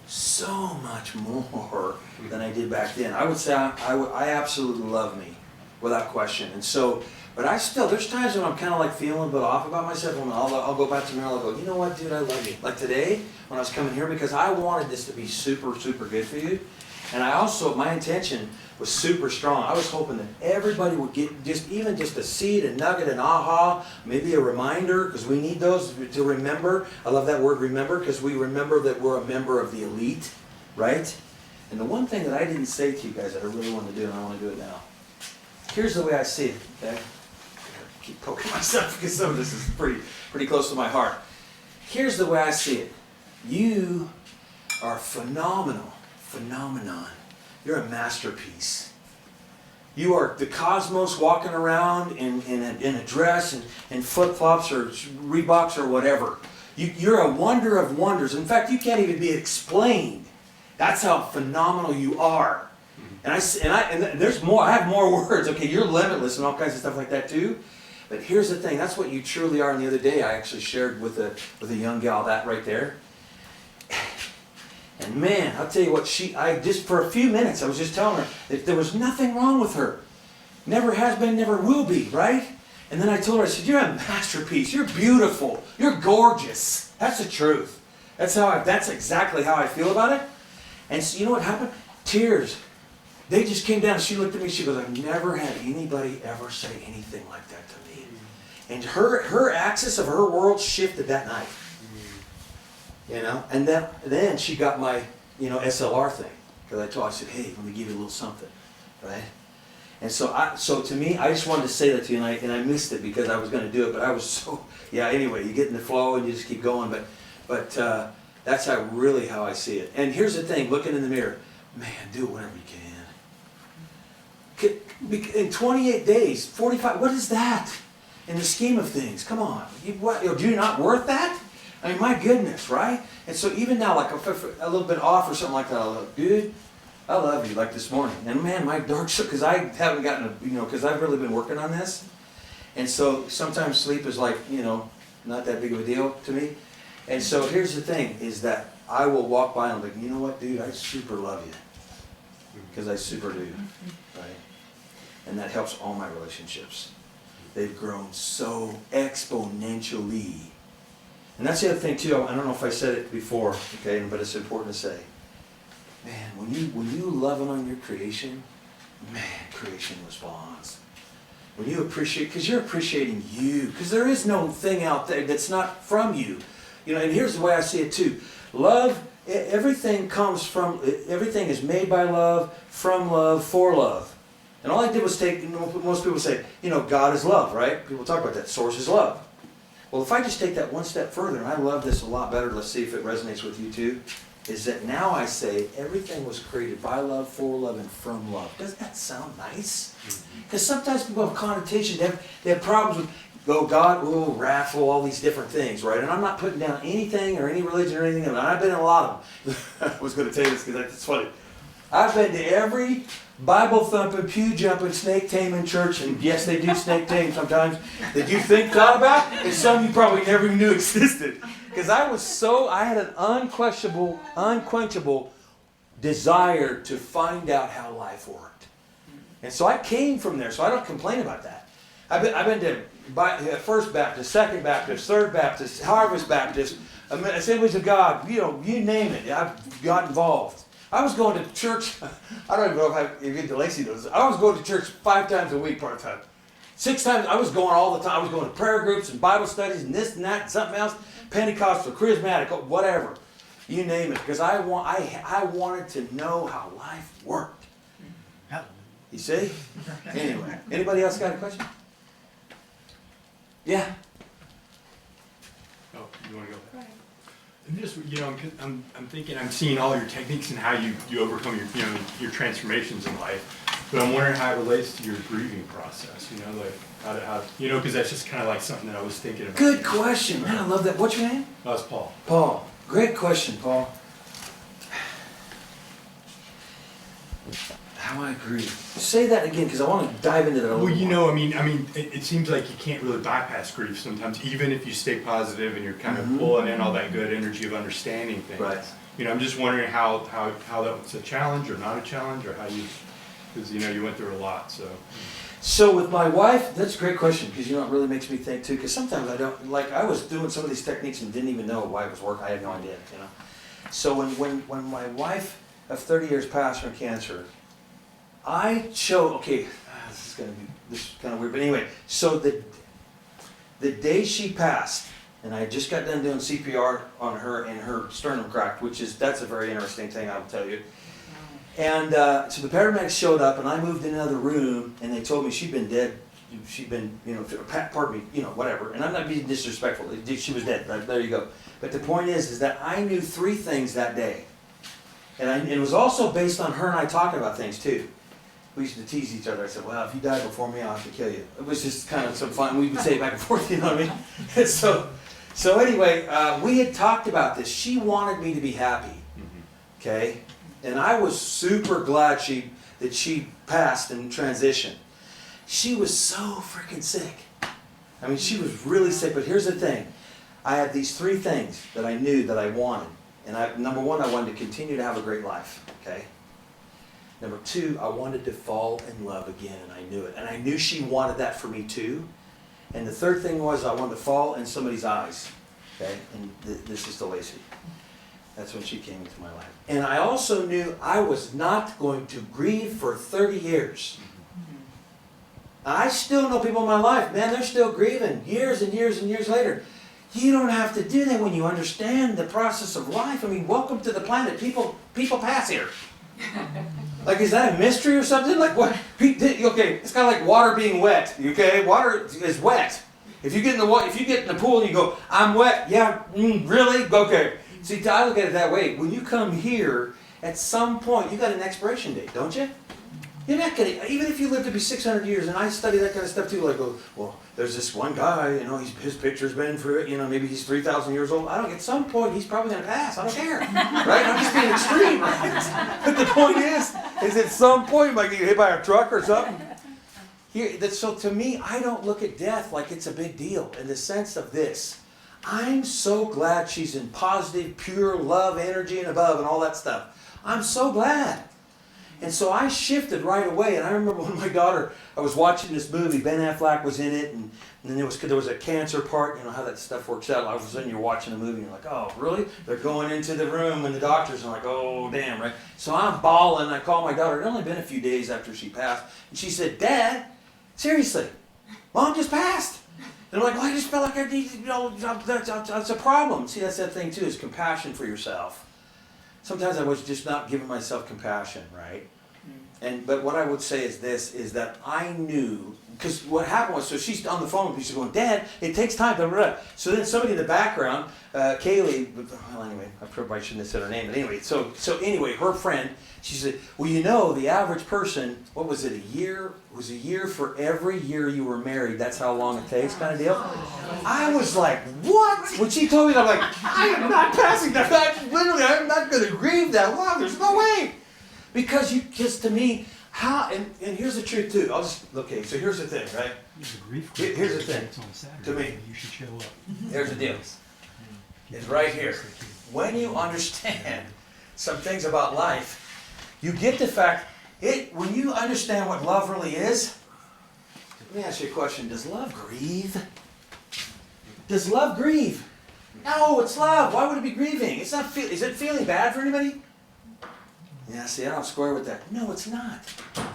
so much more than I did back then. I would say I absolutely love me, without question. And so, but there's times when I'm kind of like feeling a bit off about myself, and I'll go back to the mirror and I'll go, you know what, dude, I love you. Like today, when I was coming here, because I wanted this to be super, super good for you. And I also, my intention was super strong. I was hoping that everybody would get just a seed, a nugget, an aha, maybe a reminder, because we need those to remember. I love that word remember, because we remember that we're a member of the elite, right? And the one thing that I didn't say to you guys that I really want to do, and I want to do it now. Here's the way I see it, okay? I keep poking myself because some of this is pretty close to my heart. Here's the way I see it. You are phenomenon. You're a masterpiece. You are the cosmos walking around in a dress and flip-flops or Reeboks or whatever. You're a wonder of wonders. In fact, you can't even be explained. That's how phenomenal you are. And there's more. I have more words. Okay, you're limitless and all kinds of stuff like that too. But here's the thing. That's what you truly are. And the other day, I actually shared with a young gal that right there. And man, I'll tell you what, just for a few minutes, I was just telling her that there was nothing wrong with her. Never has been, never will be, right? And then I told her, I said, you're a masterpiece. You're beautiful. You're gorgeous. That's the truth. That's exactly how I feel about it. And so you know what happened? Tears. They just came down. She looked at me. She goes, I've never had anybody ever say anything like that to me. And her axis of her world shifted that night. And then she got my, SLR thing. Because I said, hey, let me give you a little something, right? And so to me, I just wanted to say that to you, and I missed it because I was going to do it, but I was anyway, you get in the flow and you just keep going, but that's how I see it. And here's the thing, looking in the mirror, man, do whatever you can. In 28 days, 45, what is that in the scheme of things? Come on, do you not worth that? I mean, my goodness, right? And so even now, like a little bit off or something like that, I'll look, dude, I love you, like this morning. And man, my dark circle, because I haven't gotten, because I've really been working on this. And so sometimes sleep is like, not that big of a deal to me. And so here's the thing, is that I will walk by and I'm like, you know what, dude, I super love you. Because I super do, right? And that helps all my relationships. They've grown so exponentially. And that's the other thing too, I don't know if I said it before, okay, but it's important to say. Man, when you loving on your creation, man, creation responds. When you appreciate, because you're appreciating you, because there is no thing out there that's not from you. And here's the way I see it too. Love, everything is made by love, from love, for love. And all I did was take, most people say, God is love, right? People talk about that, source is love. Well, if I just take that one step further, and I love this a lot better, let's see if it resonates with you too, is that now I say everything was created by love, for love, and from love. Doesn't that sound nice? Because sometimes people have connotations, they have problems with, God, wrathful, all these different things, right? And I'm not putting down anything or any religion or anything, and I've been in a lot of them. I was going to tell you this because it's funny. I've been to every Bible-thumping, pew-jumping, snake-taming church, and yes, they do snake-tame sometimes, that you thought about, and some you probably never even knew existed. Because I had an unquenchable desire to find out how life worked. And so I came from there, so I don't complain about that. I've been to First Baptist, Second Baptist, Third Baptist, Harvest Baptist, Assemblies of God, you name it. I've got involved. I was going to church, I don't even know if you get to Lacey knows. I was going to church 5 times a week part-time. 6 times, I was going all the time. I was going to prayer groups and Bible studies and this and that and something else. Pentecostal, charismatic, whatever. You name it. Because I wanted to know how life worked. You see? Anyway, anybody else got a question? Yeah. Oh, you want to go? I'm just, I'm thinking, I'm seeing all your techniques and how you overcome your transformations in life. But I'm wondering how it relates to your grieving process. Like how because that's just kind of like something that I was thinking about. Good question, man. I love that. What's your name? That's Paul. Paul. Great question, Paul. How I grieve. Say that again, because I want to dive into that a little more. It seems like you can't really bypass grief sometimes, even if you stay positive and you're kind of pulling in all that good energy of understanding things. Right. I'm just wondering how that was a challenge or not a challenge, or how because you went through a lot. So with my wife, that's a great question, because it really makes me think too, because sometimes I don't, I was doing some of these techniques and didn't even know why it was working. I had no idea, So when my wife of 30 years passed from cancer, I chose, this is kind of weird, but anyway, so the day she passed, and I just got done doing CPR on her and her sternum cracked, that's a very interesting thing, I'll tell you. And so the paramedics showed up, and I moved in another room, and they told me she'd been dead. She'd been, pardon me, whatever. And I'm not being disrespectful. She was dead. Right? There you go. But the point is that I knew 3 things that day. And it was also based on her and I talking about things, too. We used to tease each other. I said, well, if you die before me, I'll have to kill you. It was just kind of some fun. We would say it back and forth, you know what I mean? And so anyway, we had talked about this. She wanted me to be happy, okay? And I was super glad that she passed and transitioned. She was so freaking sick. I mean, she was really sick, but here's the thing. I had these 3 things that I knew that I wanted. And number 1, I wanted to continue to have a great life, okay? Number 2, I wanted to fall in love again, and I knew it. And I knew she wanted that for me too. And the 3rd thing was I wanted to fall in somebody's eyes, okay? And this is to Lacey. That's when she came into my life. And I also knew I was not going to grieve for 30 years. I still know people in my life, man, they're still grieving years and years and years later. You don't have to do that when you understand the process of life. I mean, welcome to the planet. People pass here. Is that a mystery or something? Like what? Okay, it's kind of like water being wet. Okay, water is wet. If you get in the pool and you go, I'm wet. Yeah, really? Okay. See, I look at it that way. When you come here, at some point, you got an expiration date, don't you? You're not going to, even if you live to be 600 years, and I study that kind of stuff too, well, there's this one guy, his picture's been through it, maybe he's 3,000 years old. At some point, he's probably going to pass. I don't care, right? I'm just being extreme, right? But the point is at some point, you might get hit by a truck or something. So to me, I don't look at death like it's a big deal in the sense of this. I'm so glad she's in positive, pure love, energy, and above, and all that stuff. I'm so glad. And so I shifted right away. And I remember when my daughter, I was watching this movie, Ben Affleck was in it, and then there was a cancer part, how that stuff works out. All of a sudden you're watching a movie and you're like, oh, really? They're going into the room and the doctors are like, oh, damn, right? So I'm bawling. I call my daughter. It had only been a few days after she passed. And she said, Dad, seriously, Mom just passed. And I'm like, well, I just felt like I need, that's a problem. See, that's that thing too, is compassion for yourself. Sometimes I was just not giving myself compassion, right? But what I would say is this, is that I knew, because what happened was, so she's on the phone with me, she's going, Dad, it takes time, blah, blah, blah. So then somebody in the background, Kaylee, well, anyway, I probably shouldn't have said her name, but anyway, so anyway, her friend, she said, well, the average person, what was it, a year? It was a year for every year you were married. That's how long it takes, kind of deal. I was like, what? When she told me that, I'm like, I am not passing that. I'm not going to grieve that long. There's no way. Because to me, and here's the truth too. So here's the thing, right? Here's the thing, to me. You should show up. Here's the deal. It's right here. When you understand some things about life, You get the fact, when you understand what love really is, let me ask you a question. Does love grieve? Does love grieve? No, it's love. Why would it be grieving? It's not. Is it feeling bad for anybody? Yeah, see, I don't square with that. No, it's not.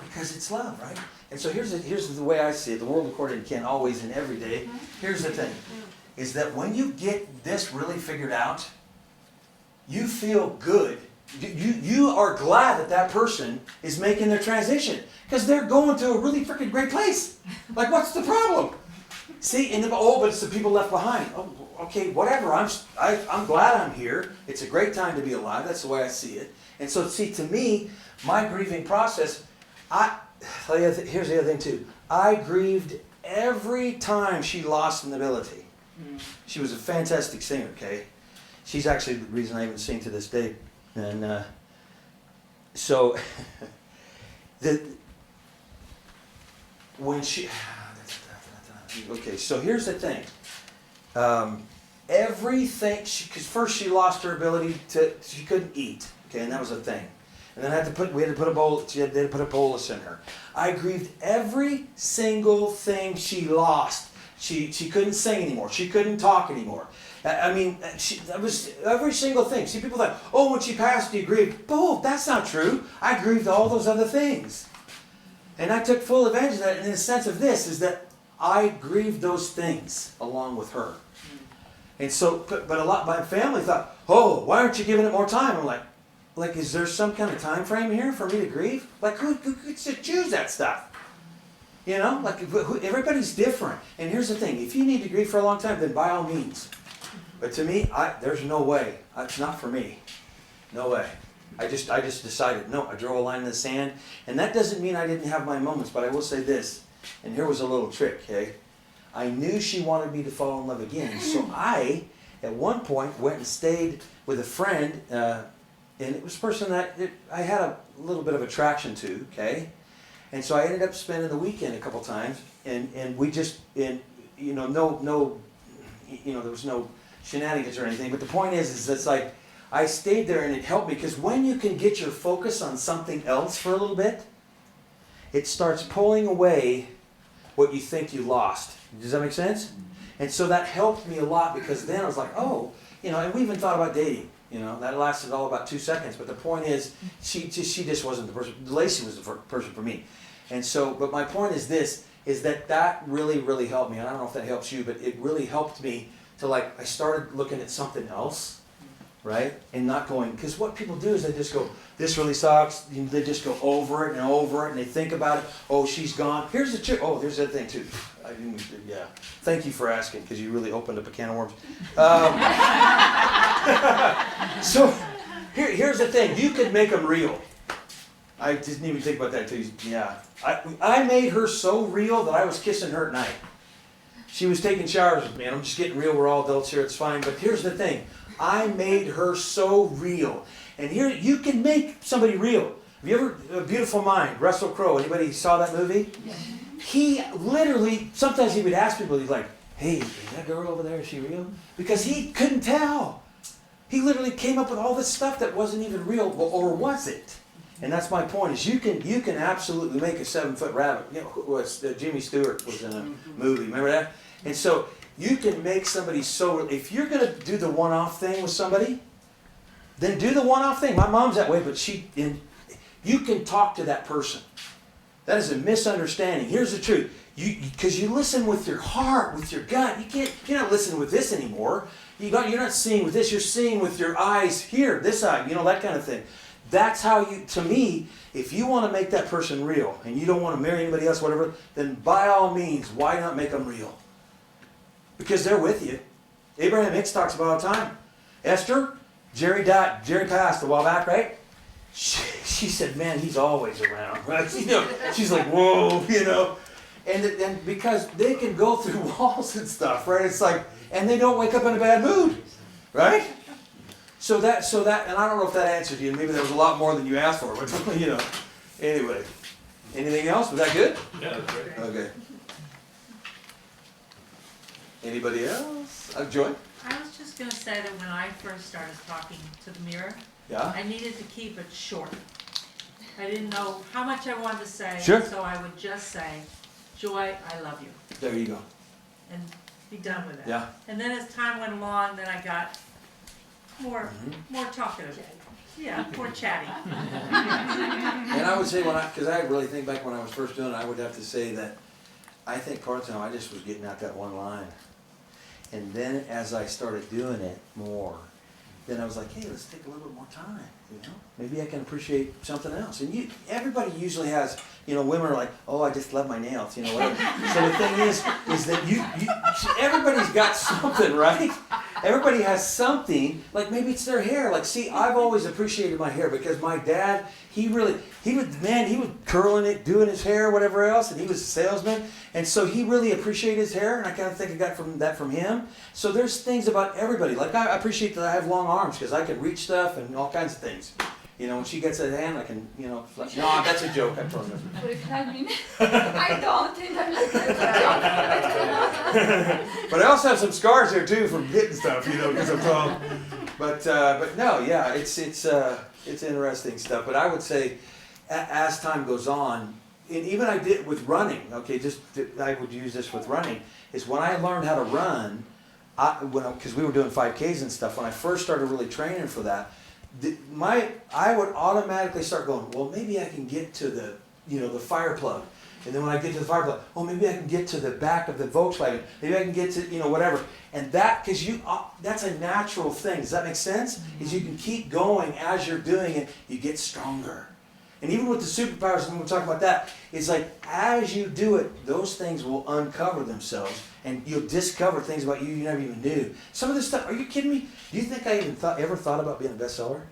Because it's love, right? And so here's the way I see it. The world according to Ken, always and every day. Here's the thing. Is that when you get this really figured out, you feel good. You are glad that that person is making their transition. Because they're going to a really freaking great place. Like, what's the problem? See, but it's the people left behind. Oh, okay, whatever. I'm glad I'm here. It's a great time to be alive. That's the way I see it. And so, see, to me, my grieving process, here's the other thing too. I grieved every time she lost an ability. She was a fantastic singer, okay? She's actually the reason I even sing to this day. And so, when she, okay, so here's the thing. Everything, because first she lost her ability she couldn't eat, okay, and that was a thing. And then we had to put a bolus in her. I grieved every single thing she lost. She couldn't sing anymore. She couldn't talk anymore. I mean, that was every single thing. See, people thought, oh, when she passed, you grieved. Oh, that's not true. I grieved all those other things. And I took full advantage of that in the sense of this, is that I grieved those things along with her. And so, but a lot, my family thought, oh, why aren't you giving it more time? I'm like, is there some kind of time frame here for me to grieve? Like, who could choose that stuff? You know, like, everybody's different. And here's the thing, if you need to grieve for a long time, then by all means. But to me, there's no way. It's not for me. No way. I just decided, no, I drew a line in the sand. And that doesn't mean I didn't have my moments, but I will say this, and here was a little trick, okay? I knew she wanted me to fall in love again. So I, at one point, went and stayed with a friend, and it was a person that I had a little bit of attraction to, okay? And so I ended up spending the weekend a couple times, and we just, there was no shenanigans or anything. But the point is it's like, I stayed there and it helped me, because when you can get your focus on something else for a little bit, it starts pulling away what you think you lost. Does that make sense? And so that helped me a lot, because then I was like, oh, and we even thought about dating. That lasted all about 2 seconds. But the point is, she just wasn't the person. Lacey was the person for me. And so, but my point is this, is that really, really helped me. And I don't know if that helps you, but it really helped me to, I started looking at something else, right? And not going, because what people do is they just go, this really sucks. They just go over it, and they think about it. Oh, she's gone. Here's the trick. Oh, there's that thing too. Yeah. Thank you for asking, because you really opened up a can of worms. So here's the thing. You could make them real. I didn't even think about that until I made her so real that I was kissing her at night. She was taking showers with me, and I'm just getting real. We're all adults here. It's fine. But here's the thing. I made her so real. And here, you can make somebody real. Have you ever, A Beautiful Mind, Russell Crowe, anybody saw that movie? Yeah. He literally, sometimes he would ask people, he's like, hey, is that girl over there, is she real? Because he couldn't tell. He literally came up with all this stuff that wasn't even real, or was it? And that's my point, is you can absolutely make a 7-foot rabbit. Jimmy Stewart was in a movie, remember that? And so, you can make somebody so, if you're going to do the one-off thing with somebody, then do the one-off thing. My mom's that way, but you can talk to that person. That is a misunderstanding. Here's the truth. Because you listen with your heart, with your gut. You're not listening with this anymore. You're not seeing with this. You're seeing with your eyes here, this eye, that kind of thing. That's how to me, if you want to make that person real, and you don't want to marry anybody else, whatever, then by all means, why not make them real? Because they're with you. Abraham Hicks talks about all the time. Esther, Jerry passed a while back, right? She said, man, he's always around, right? She's like, whoa, And because they can go through walls and stuff, right? It's like, and they don't wake up in a bad mood, right? So that, and I don't know if that answered you. Maybe there was a lot more than you asked for, but Anyway, anything else? Was that good? Yeah, that's great. Okay. Anybody else? Joy? I was just going to say that when I first started talking to the mirror, Yeah? I needed to keep it short. I didn't know how much I wanted to say. Sure. So I would just say, Joy, I love you, There you go. and be done with it. Yeah. And then as time went along, then I got more, more talkative. Yeah, more chatty. And I would say because I really think back when I was first doing it, I would have to say that I think part of the time I just was getting out that one line. And then as I started doing it more, then I was like, hey, let's take a little bit more time, you know? Maybe I can appreciate something else. And everybody usually has, women are like, oh, I just love my nails, whatever. So the thing is that everybody's got something, right? Everybody has something, like maybe it's their hair. Like, see, I've always appreciated my hair because my dad, he would curling it, doing his hair, whatever else, and he was a salesman. And so he really appreciated his hair, and I kind of think I got that from him. So there's things about everybody. Like, I appreciate that I have long arms because I can reach stuff and all kinds of things. When she gets a hand, I can, no, that's a joke. I'm throwing it. Would it hug me? I don't think I'm like that. But I also have some scars there too from hitting stuff, because I'm tall. But no, yeah, it's interesting stuff. But I would say, as time goes on, and even I did with running. Okay, I would use this with running. Is when I learned how to run, because we were doing 5Ks and stuff. When I first started really training for that, I would automatically start going, well, maybe I can get to the fire plug. And then when I get to the fire plug, oh, maybe I can get to the back of the Volkswagen. Maybe I can get to, whatever. And because that's a natural thing. Does that make sense? Is you can keep going as you're doing it, you get stronger. And even with the superpowers, when we're talking about that, it's like as you do it, those things will uncover themselves. And you'll discover things about you never even knew. Some of this stuff, are you kidding me? Do you think I even ever thought about being a bestseller?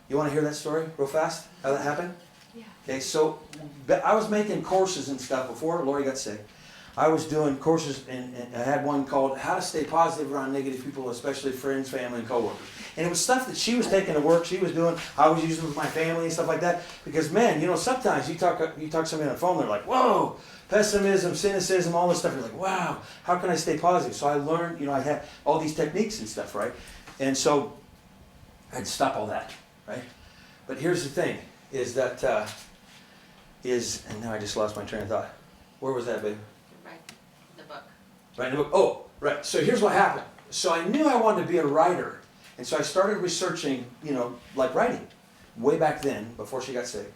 You want to hear that story real fast? How that happened? Yeah. Okay, so I was making courses and stuff before Lori got sick. I was doing courses, and I had one called How to Stay Positive Around Negative People, Especially Friends, Family, and Coworkers. And it was stuff that she was taking to work, she was doing, I was using with my family and stuff like that. Because, man, sometimes you talk to somebody on the phone, they're like, whoa, pessimism, cynicism, all this stuff. You're like, wow, how can I stay positive? So I learned, I had all these techniques and stuff, right? And so I had to stop all that, right? But here's the thing, is that, and now I just lost my train of thought. Where was that, babe? Right, the book. Writing the book. Oh, right. So here's what happened. So I knew I wanted to be a writer. And so I started researching, like writing, way back then, before she got sick.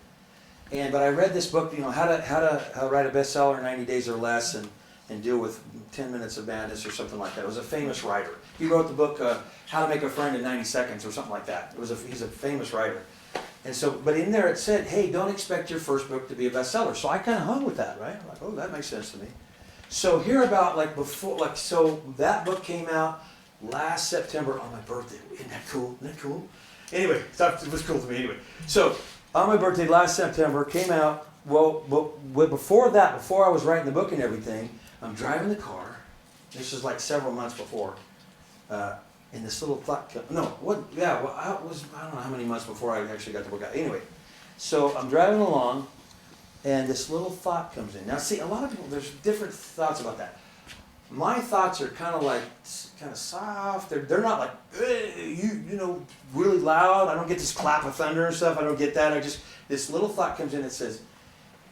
But I read this book, how to write a bestseller in 90 days or less and deal with 10 minutes of madness or something like that. It was a famous writer. He wrote the book, How to Make a Friend in 90 Seconds or something like that. He's a famous writer. And so, but in there it said, hey, don't expect your first book to be a bestseller. So I kind of hung with that, right? I'm like, oh, that makes sense to me. So here about so that book came out last September on my birthday. Isn't that cool? Isn't that cool? Anyway, it was cool to me anyway. So on my birthday last September, came out, before that, before I was writing the book and everything, I'm driving the car. This was like several months before. And this little thought, I don't know how many months before I actually got the book out. Anyway, so I'm driving along, and this little thought comes in. Now, see, a lot of people, there's different thoughts about that. My thoughts are kind of soft. They're not like, really loud. I don't get this clap of thunder and stuff. I don't get that. This little thought comes in that says,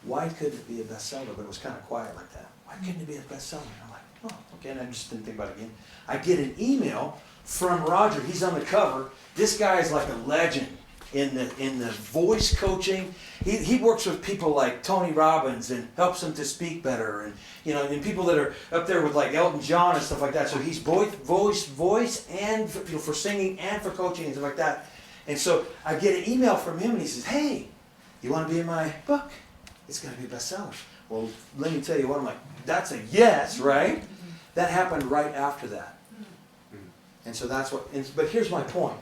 why couldn't it be a bestseller? But it was kind of quiet like that. Why couldn't it be a bestseller? And I'm like, oh, okay. And I just didn't think about it again. I get an email from Roger. He's on the cover. This guy is like a legend in the voice coaching. He works with people like Tony Robbins and helps them to speak better, and people that are up there with like Elton John and stuff like that. So he's both voice and for singing and for coaching and stuff like that. And so I get an email from him, and he says, hey, you want to be in my book? It's going to be a bestseller. Well, let me tell you what, I'm like, that's a yes, right? Mm-hmm. That happened right after that. And so that's but here's my point.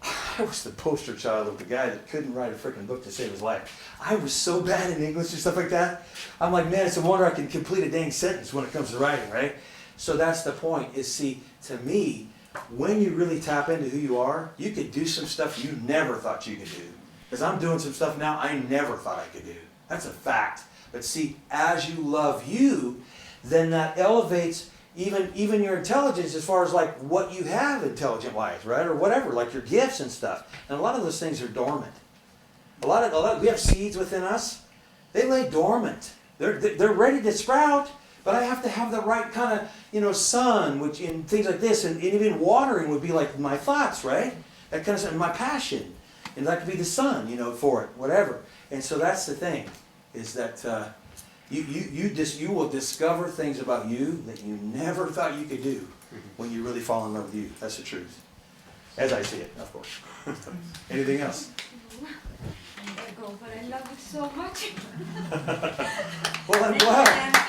I was the poster child of the guy that couldn't write a freaking book to save his life. I was so bad in English and stuff like that. I'm like, man, it's a wonder I can complete a dang sentence when it comes to writing, right? So that's the point, is see, to me, when you really tap into who you are, you could do some stuff you never thought you could do. Because I'm doing some stuff now I never thought I could do. That's a fact. But see, as you love you, then that elevates even your intelligence as far as like what you have intelligent-wise, right? Or whatever, like your gifts and stuff. And a lot of those things are dormant. A lot, we have seeds within us. They lay dormant. They're ready to sprout, but I have to have the right kind of, sun, which in things like this, and even watering would be like my thoughts, right? That kind of stuff, my passion. And that could be the sun, for it, whatever. And so that's the thing, is that you will discover things about you that you never thought you could do when you really fall in love with you. That's the truth. As I see it, of course. Anything else? I go, but I love it so much. Well, I'm glad.